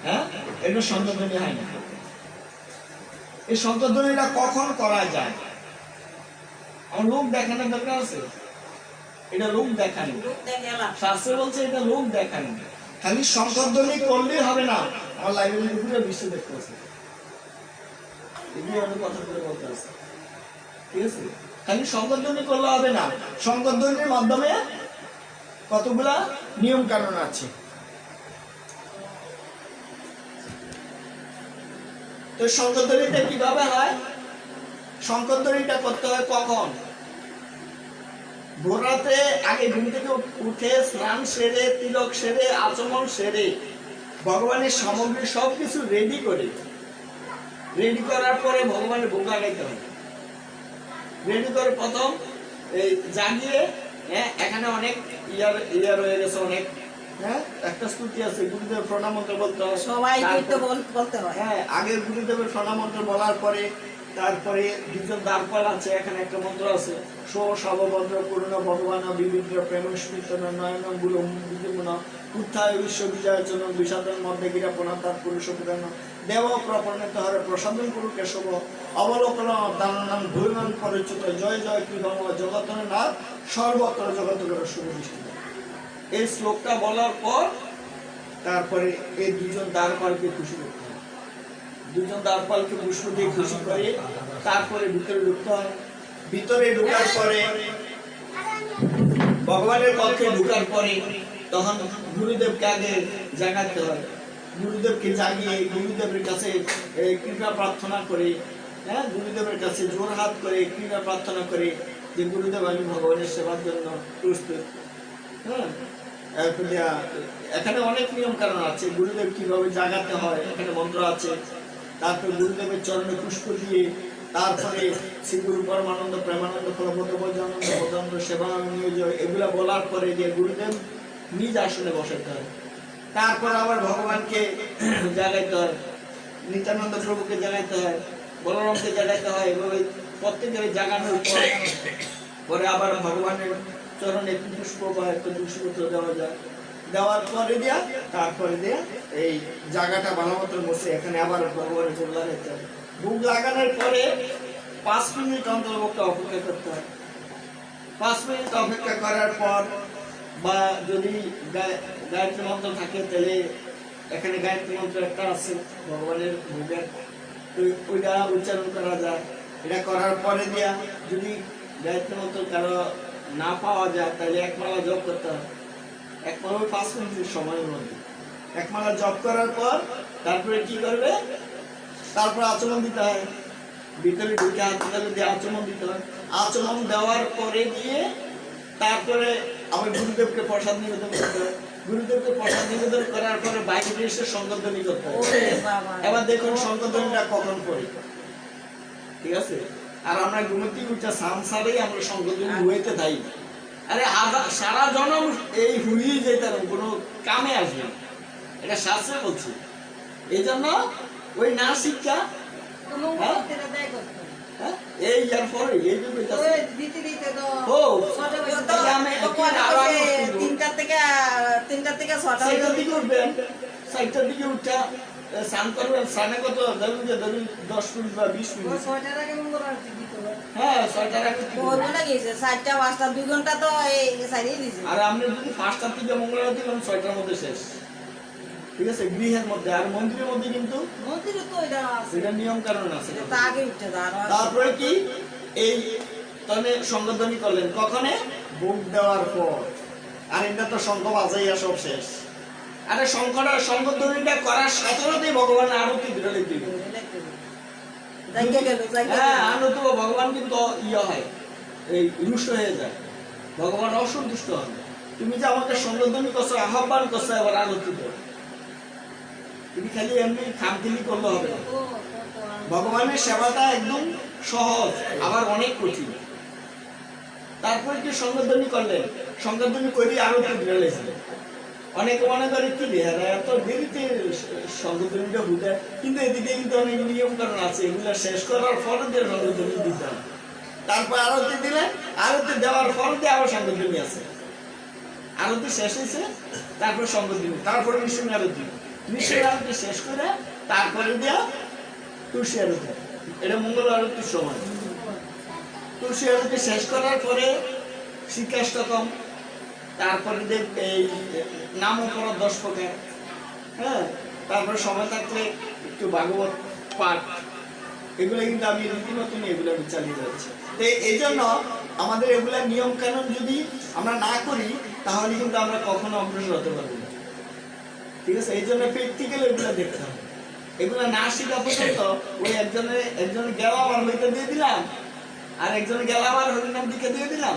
[SPEAKER 1] হ্যাঁ, এটা শঙ্করধ্বনি হয় না। এই শঙ্করধ্বনিটা কখন করা যায়? আমার লোক দেখানোর দরকার আছে, এটা লোক দেখানো।
[SPEAKER 3] লোক দেখে এলাম।
[SPEAKER 1] শাস্ত্রে বলছে এটা লোক দেখানো, খালি শঙ্করধ্বনি করলেই হবে না। আমার লাইব্রেরির উপরে বিশ্ব দেখতে আছে, এগুলো অনেক কথা করে বলতে আছে, ঠিক আছে? খালি শঙ্করধ্বনি করলে হবে না, শঙ্করধ্বনির মাধ্যমে কতগুলা নিয়ম কানুন আছে। তো শঙ্করধ্বনিটা কিভাবে হয়? শঙ্করধ্বনিটা করতে হয় কখন? ভোর রাতে আগে ঘুম থেকে উঠে স্নান সেরে, তিলক সেরে, আচমন সেরে, ভগবানের সামগ্রী সবকিছু রেডি করে, রেডি করার পরে ভগবানের ভোগ লাগাইতে হবে। রেডি করে প্রথম এই জাগিয়ে, হ্যাঁ, এখানে অনেক ইয়ার হয়ে গেছে, অনেক, হ্যাঁ, একটা স্তুতি আছে, গুরুদেব প্রণাম মন্ত্র বলতে হয়
[SPEAKER 3] সবাই কিন্তু বলতে হয়।
[SPEAKER 1] হ্যাঁ, আগে গুরুদেবের প্রণাম মন্ত্র বলার পরে তারপরে দুজন দ্বারপাল আছে, এখানে একটা মন্ত্র আছে, সবভদ্র পূর্ণ ভগবান বিবিধ প্রেম স্মৃতন নয়ন গুরু বিদ্যমন উত্থায় বিশ্ব বিজয়ের জন্য বিষাদন মধ্যে গিরা পুনতার পুরুষ পুরাণ দেব প্রপন্নিত হরে প্রসাদন গুরু কেশব অবলোকন দাননাম ভূমান পরিচিত জয় জয় কৃপম জগতন নাথ সর্বত্র জগত করে সুবিষ্ট। এই শ্লোকটা বলার পর তারপরে এই দুজন দ্বারপালকে খুশি করতে হয়, দুজন দ্বারপালকে পুষ্প দিয়ে খুশি করে তারপরে ভিতরে ঢুকতে হয়। ভিতরে ঢোকার পরে ভগবানের পক্ষে ঢোকার পরে তখন গুরুদেবকে আগে জাগাতে হয়, গুরুদেবকে জাগিয়ে গুরুদেবের কাছে কৃপা প্রার্থনা করে, হ্যাঁ, গুরুদেবের কাছে জোর হাত করে কৃপা প্রার্থনা করে যে গুরুদেব আমি ভগবানের সেবার জন্য প্রস্তুত। হ্যাঁ, এখানে অনেক নিয়ম কারণ আছে, গুরুদেব কিভাবে জাগাতে হয় এখানে মন্ত্র আছে। তারপর গুরুদেবের চরণে পুষ্প দিয়ে তারপরে শ্রী গুরু পরমানন্দ প্রেমানন্দ ফলবোধ বৈজানন্দ বদানন্দ সেবা নিয়োজ এগুলা বলার পরে যে গুরুদেব নিজ আসনে বসাতে হয়। তারপর আবার ভগবানকে জাগাইতে হয়, নিত্যানন্দ প্রভুকে জাগাইতে হয়, বলরামকে জাগাইতে হয়, এভাবে প্রত্যেকের জাগানোর পরে আবার ভগবানের চরণে একটু পুষ্প বা একটু পুষ্পপত্র দেওয়া যায়। দেওয়ার পরে দিয়া তারপরে দিয়া এই জায়গাটা ভালো মতো বসে এখানে আবার ভগবানের ভোগ লাগাইতে হবে। ভোগ লাগানোর পরে 5 মিনিট অন্তর্ভুক্ত অপেক্ষা করতে হয়। 5 মিনিট অপেক্ষা করার পর বা যদি গায়ত্রী মন্ত্র থাকে তাহলে এখানে গায়ত্রী মন্ত্র একটা আছে ভগবানের ভোগের, ওইটা উচ্চারণ করা যায়। এটা করার পরে দিয়া যদি গায়ত্রী মন্ত্র কারো না পাওয়া যায় তাহলে একমালা জপ করতে হয়। একমালা 5 মিনিটের সময়ের মধ্যে একমালা জপ করার পর তারপরে কি করবে? তারপর আচমন দিতে হয়, ভিতরে ঢুকে হাত দিয়ে আচমন দিতে হয়। আচমন দেওয়ার পরে গিয়ে তারপরে আবার গুরুদেবকে প্রসাদ নিবেদন করতে হয়। গুরুদেবকে প্রসাদ নিবেদন করার পরে বাইরে এসে শঙ্করধ্বনি করতে হয়। এবার দেখুন শঙ্করধ্বনিটা কখন করি, ঠিক আছে? আর আমরা ঘুমতি উঠা সংসারেই আমরা শঙ্করধ্বনি হইতে থাকি। আরে সারা জনম এই হুইয়ে যেতাম, কোনো কামে আসবে না, এটা শাস্ত্রে বলছে। এই জন্য ওই না শিক্ষা এই যার পরে এই যে
[SPEAKER 3] তিনটার থেকে 6টা
[SPEAKER 1] দিকে উঠবেন, 4টার দিকে উঠা স্নান করবেন। স্নানে কত ধরুন 10 মিনিট বা 20 মিনিট। হ্যাঁ, 6টার আগে
[SPEAKER 3] গেছে 4টা 5টা 2 ঘন্টা তো এই সাইডেই দিছে।
[SPEAKER 1] আর আমরা যদি 5টার থেকে মঙ্গলবার দিলাম 6টার মধ্যে শেষ, ঠিক আছে, গৃহের মধ্যে। আর মন্দিরের মধ্যে কিন্তু
[SPEAKER 3] মন্দিরে তো এটা আছে,
[SPEAKER 1] এটা নিয়ম কানুন আছে।
[SPEAKER 3] এটা আগে উঠতে দাও।
[SPEAKER 1] তারপরে কি এই তাহলে শঙ্করধ্বনি করলেন কখনে? ভোগ দেওয়ার পর। আর এটা তো শঙ্খ বাজাইয়া সব শেষ। আরে শঙ্করধ্বনিটা করার সাথে সাথেই ভগবান আরতি বিরলে দিল। হ্যাঁ, আনন্দ ভগবান কিন্তু ইয়ে হয়, এই রুষ্ট হয়ে যায়, ভগবান অসন্তুষ্ট হন। তুমি যে আমাকে শঙ্করধ্বনি করছো, আহ্বান করছো, এবার আরতি দেব। তুমি খালি এমনি খামখেলি করলে হবে না। ভগবানের সেবাটা একদম সহজ, আবার অনেক কঠিন। তারপরে কি শঙ্করধ্বনি করলেন, শঙ্করধ্বনি করে আরতি বিরলেছিলেন। অনেকে মনে করে কি বেহারা এত দেরিতে শঙ্করধ্বনিটা বুঝে, কিন্তু এদিকে কিন্তু অনেক নিয়ম কারণ আছে, এগুলো শেষ করার পরে দিয়ে শঙ্করধ্বনি দিতে হবে। তারপর আরতি দিলেন, আরতি দেওয়ার পরে দিয়ে আবার শঙ্করধ্বনি আছে। আরতি শেষ হয়েছে, তারপর সঙ্গ দিবে, তারপরে মিশন আরতি, মিশন আরতি শেষ করে তারপরে দিয়া তুলসী আরতি। এটা মঙ্গল আরতির সময়। তুলসী আরতি শেষ করার পরে শিক্ষাষ্টকম, তারপরে এই নাম করা 10 প্রকার, হ্যাঁ, তারপরে সময় থাকলে একটু ভাগবত পাঠ, এগুলো কিন্তু আমি রীতিমতন এগুলো আমি চালিয়ে যাচ্ছি। তো এই জন্য আমাদের এগুলা নিয়ম কানুন যদি আমরা না করি তাহলে কিন্তু আমরা কখনো অগ্রসর হতে পারবো না, ঠিক আছে? এই জন্য প্র্যাকটিক্যাল এগুলো দেখতে হবে। এগুলা না শেখা পর্যন্ত ওই একজনে গেল আমার হইতে দিয়ে দিলাম, আর একজনে গেল আমার হরিনাম দিকে দিয়ে দিলাম।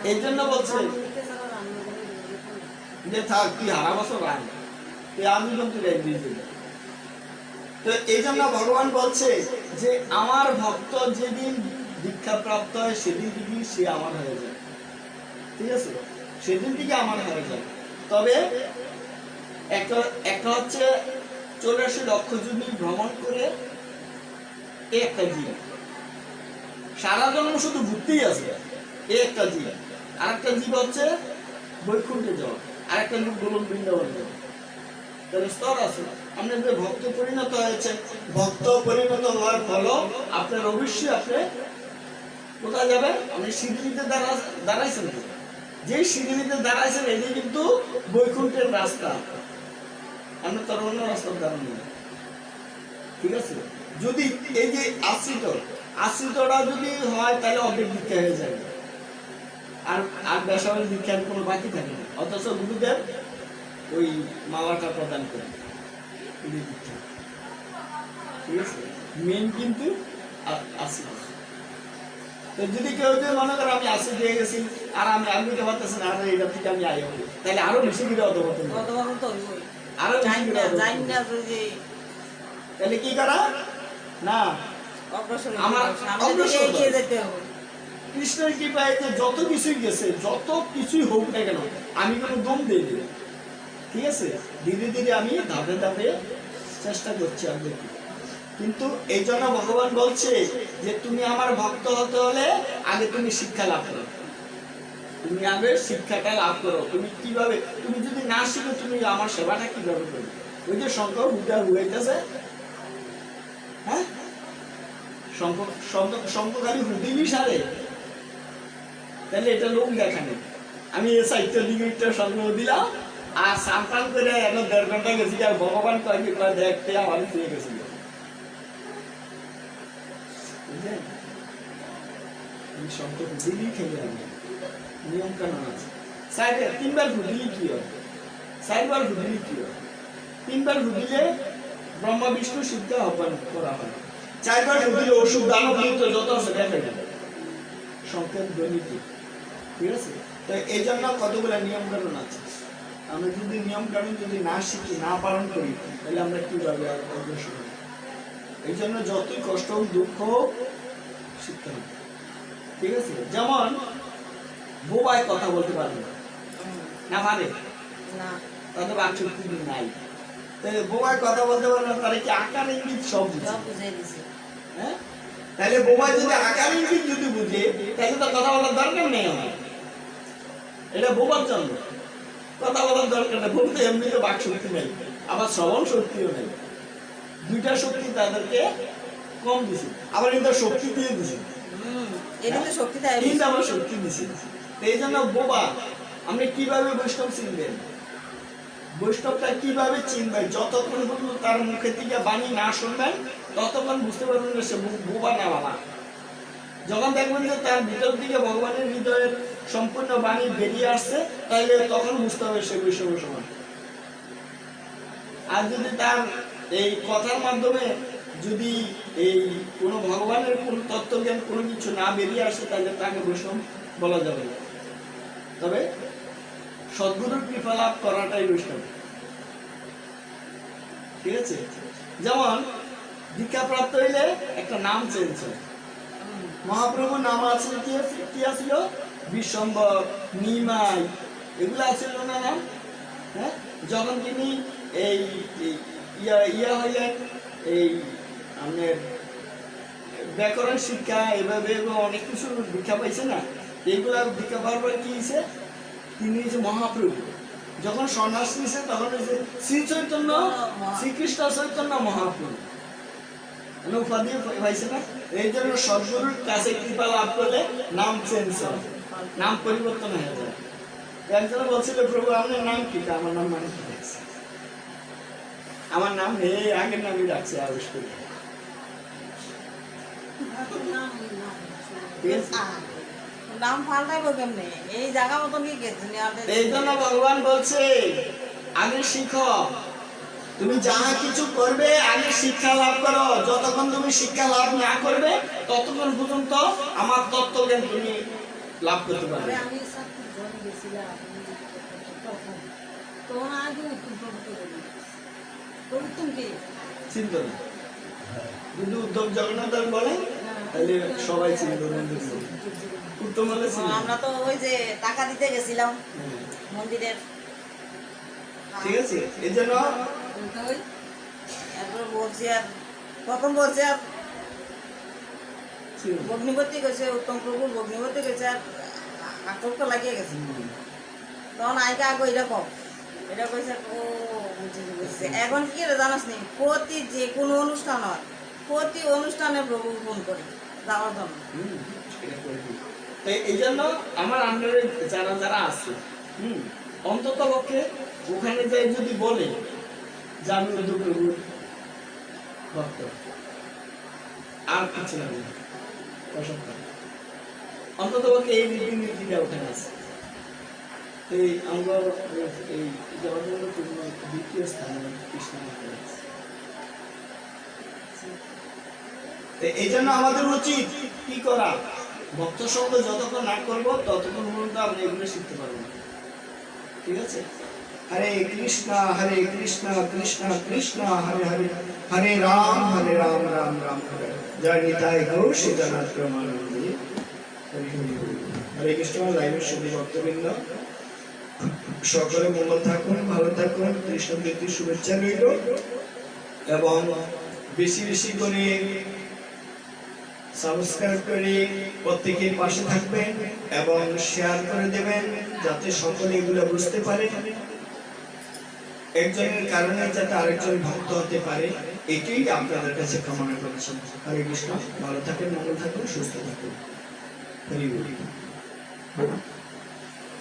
[SPEAKER 1] এই জন্য বলছে যে থাক তুই হারা বছর রান, তুই আমি কিন্তু দিয়ে দিল। তো এই জন্য ভগবান বলছে যে আমার ভক্ত যেদিন দীক্ষা প্রাপ্ত হয় সেদিন থেকে সে আমার হয়ে যায়, ঠিক আছে? সেদিন থেকে আমার হয়ে যায়। তবে একটা হচ্ছে 84 লক্ষ জমি ভ্রমণ করে এই একটা জীব, সারা জন্ম শুধু ঘুরতেই আছে, এই একটা জীব। আর একটা জীব হচ্ছে বৈকুণ্ঠে যাওয়া, আর একটা জীব গোলক বৃন্দাবন যাওয়া। তাহলে স্তর আছে। আপনার যে ভক্ত পরিণত হয়েছে, ভক্ত পরিণত হওয়ার ফল আপনার অবশ্যই আপনি কোথায় যাবেন? আপনি সিঁড়িতে দাঁড়াইছেন, যে সিঁড়িতে দাঁড়াইছেন এটি কিন্তু বৈকুণ্ঠের রাস্তা, আপনি তার অন্য রাস্তার দাঁড়ানো, ঠিক আছে? যদি এই যে আশ্রিতটা যদি হয় তাহলে অর্ধেক দীক্ষা হয়ে যাবে, আর বেসরকারি দীক্ষার কোনো বাকি থাকে না। অথচ গুরুদেব ওই মালাটা প্রদান করে, ঠিক আছে? মেন কিন্তু আশ্রিত। তো যদি কেউ যদি মনে করে আমি আশ্রিত হয়ে গেছি আর আমি দিতে পারতেছি না, এটা থেকে আমি আই হবো, তাহলে আরো বেশি করে অধপতন, আরো বেশি করে তাহলে কি করা না আমার কৃষ্ণের কৃপায় যে যত কিছুই গেছে, যত কিছুই হোক না কেন আমি কোনো দম দিই না, ঠিক আছে? ধীরে ধীরে আমি ধাপে ধাপে চেষ্টা করছি আর দেখি। কিন্তু এই জন্য ভগবান বলছে যে তুমি আমার ভক্ত হতে হলে আগে তুমি শিক্ষা লাভ করো, তুমি আগে শিক্ষাটা লাভ করো। তুমি কিভাবে, তুমি যদি না শিখো তুমি আমার সেবাটা কিভাবে করবে? ওই যে শঙ্কর বুদ্ধা হুয়াইতেছে, হ্যাঁ, শঙ্কর খালি হুদিনি সারে, তাহলে এটা লোক দেখানে। আমি এই সাহিত্য দিকে সংগ্রহ দিলাম আর সান্তান করে 1.5 ঘন্টা গেছি, আর ভগবান কয়েক দেখতে আমার ফিরে গেছিল। শঙ্কর হুদিনি খেলে নিয়ম কানুন আছে। 3বার হুদিলি কি হয়, 4বার হুদিলি কি হয়? 3বার হুদিলে ব্রহ্মা বিষ্ণু শিবকে আহ্বান করা হয়, 4বার হুদিলে ওষুধ দানব যত আছে দেখা যাবে সংকেত গণিত, ঠিক আছে? তো এই জন্য কতগুলো নিয়ম কানুন আছে। আমরা যদি নিয়ম কানুন যদি না শিখি, না পালন করি, তাহলে আমরা কিভাবে অগ্রসর হব? এই জন্য যতই কষ্ট হোক, দুঃখ হোক, শিখতে হবে, ঠিক আছে? যেমন বোবায় কথা বলতে পারবে না, পারে না, তাদের বাকশক্তি নাই। তাহলে বোবায় কথা বলতে পারবে না, তাহলে কি আকার ইঙ্গিত সব বুঝে দিছে? হ্যাঁ, তাহলে বোবায় যদি আকার ইঙ্গিত যদি বুঝে, তাহলে তো কথা বলার দরকার নেই আমার, এটা বোবার জন্য কথা বলার দরকার নেই। বলতে এমনিতে বাক শক্তি নেই, আবার শ্রবণ শক্তিও নেই, 2টা শক্তি তাদেরকে কম দিছে, আবার কিন্তু শক্তি দিয়ে দিছে, আবার শক্তি দিছে। এই জন্য বোবা। আপনি কিভাবে বৈষ্ণব চিনবেন? বৈষ্ণবটা কিভাবে চিনবেন? যতক্ষণ পর্যন্ত তার মুখে থেকে বাণী না শুনবেন ততক্ষণ বুঝতে পারবেন যে সে বোবা না বাবা। যখন দেখবেন যে তার ভিতর দিকে ভগবানের হৃদয়ের সম্পূর্ণ বাণী বেরিয়ে আসছে, তাহলে তখন বুঝতে হবে সে বৈষ্ণব সমান। আর যদি তার এই কথার মাধ্যমে যদি এই কোনো ভগবানের কোন তত্ত্বজ্ঞান কোনো কিছু না বেরিয়ে আসে, তাহলে তাকে বৈষ্ণব বলা যাবে না। তবে সদ্গুরুর কৃপা লাভ করাটাই বৈষ্ণব, ঠিক আছে? যেমন দীক্ষা প্রাপ্ত হইলে একটা নাম চেঞ্জ হয়। মহাপ্রভুর নাম আছে কি আছিল? বিশ্বম্বর, নিমাই, এগুলো আছিল না নাম? হ্যাঁ, যখন তিনি এই ইয়া হইলেন, এই আমাদের ব্যাকরণ শিক্ষা এভাবে অনেক কিছু দীক্ষা পাইছে না, এগুলা দীক্ষা পাওয়ার পরে কি হয়েছে? তিনি যে মহাপ্রভু। যখন সন্ন্যাস নিছে তখন ওই যে শ্রী চৈতন্য, শ্রীকৃষ্ণ চৈতন্য মহাপ্রভু মানে উপাধি পাইছে না। এই জন্য সদ্গুরুর কাছে কৃপা লাভ করলে নাম চেঞ্জ হয়, নাম পরিবর্তন হয়ে যায়। একজন বলছিল, প্রভু আপনার নাম কি? আমার নাম মানিক রাখছে, আমার নাম এই আগের নামই রাখছে আবিষ করে।
[SPEAKER 3] নাম পাল্টাইব কেমনে? এই জায়গা মতন কি গেছে?
[SPEAKER 1] এই জন্য ভগবান বলছে আগে শিখো, তুমি যাহা কিছু করবে আগে শিক্ষা লাভ করো। যতক্ষণ তুমি শিক্ষা লাভ না করবে ততক্ষণ পর্যন্ত আমার তত্ত্বজ্ঞান তুমি লাভ করতে পারবে।
[SPEAKER 3] আমি গেছিলাম তখন আগে উত্তম কি
[SPEAKER 1] চিন্তা না, যদি উদ্ধব জগন্নাথ বলে তাহলে সবাই চিন্তা উত্তম হলে
[SPEAKER 3] আমরা তো ওই যে টাকা দিতে গেছিলাম মন্দিরের,
[SPEAKER 1] ঠিক আছে। এই জন্য
[SPEAKER 3] এরপর বলছি আর প্রথম বলছে আর বগ্নিপতি গেছে, উত্তম প্রভুর বগ্নিপতি গেছে আর আটক লাগিয়ে গেছে। তখন আগে আগে এরকম এটা কইছে ও বুঝছে। এখন কি রে জানাস নি, প্রতি যে কোনো অনুষ্ঠান হয় প্রতি অনুষ্ঠানে প্রভু ফোন করে যাওয়ার জন্য।
[SPEAKER 1] এই জন্য আমার আন্ডারে যারা যারা আছে অন্তত পক্ষে ওখানে যাই যদি বলে যে আমি প্রভুর ভক্ত, আর কিছু না অন্তত পক্ষে এই রীতি নীতিটা ওখানে আছে। এই আমরা এই জগন্নাথ দ্বিতীয় স্থানে কৃষ্ণ আছে। এই জন্য আমাদের উচিত কি করা, ভক্ত সঙ্গ যতক্ষণ না করবো ততক্ষণ পর্যন্ত আমরা এগুলো শিখতে পারবো না, ঠিক আছে। হরে কৃষ্ণ কৃষ্ণ কৃষ্ণ হরে হরে, হরে রাম রাম রাম হরে। জয় নিতাই গৌর শ্রীজনাথ প্রেমানন্দে। হরে কৃষ্ণ। লাইভের শুধু ভক্তবৃন্দ সকলে মঙ্গল থাকুন, ভালো থাকুন, কৃষ্ণ প্রীতির শুভেচ্ছা রইল এবং বেশি বেশি করে সাবস্ক্রাইব করে প্রত্যেকের পাশে থাকবেন এবং শেয়ার করে দেবেন যাতে সকলে এগুলো বুঝতে পারে, একজনের কারণে যাতে আরেকজন ভক্ত হতে পারে, এটাই আপনাদের কাছে কামনা করছি। হরে কৃষ্ণ। ভালো থাকুন, মঙ্গল থাকুন, সুস্থ থাকুন। হরি বল।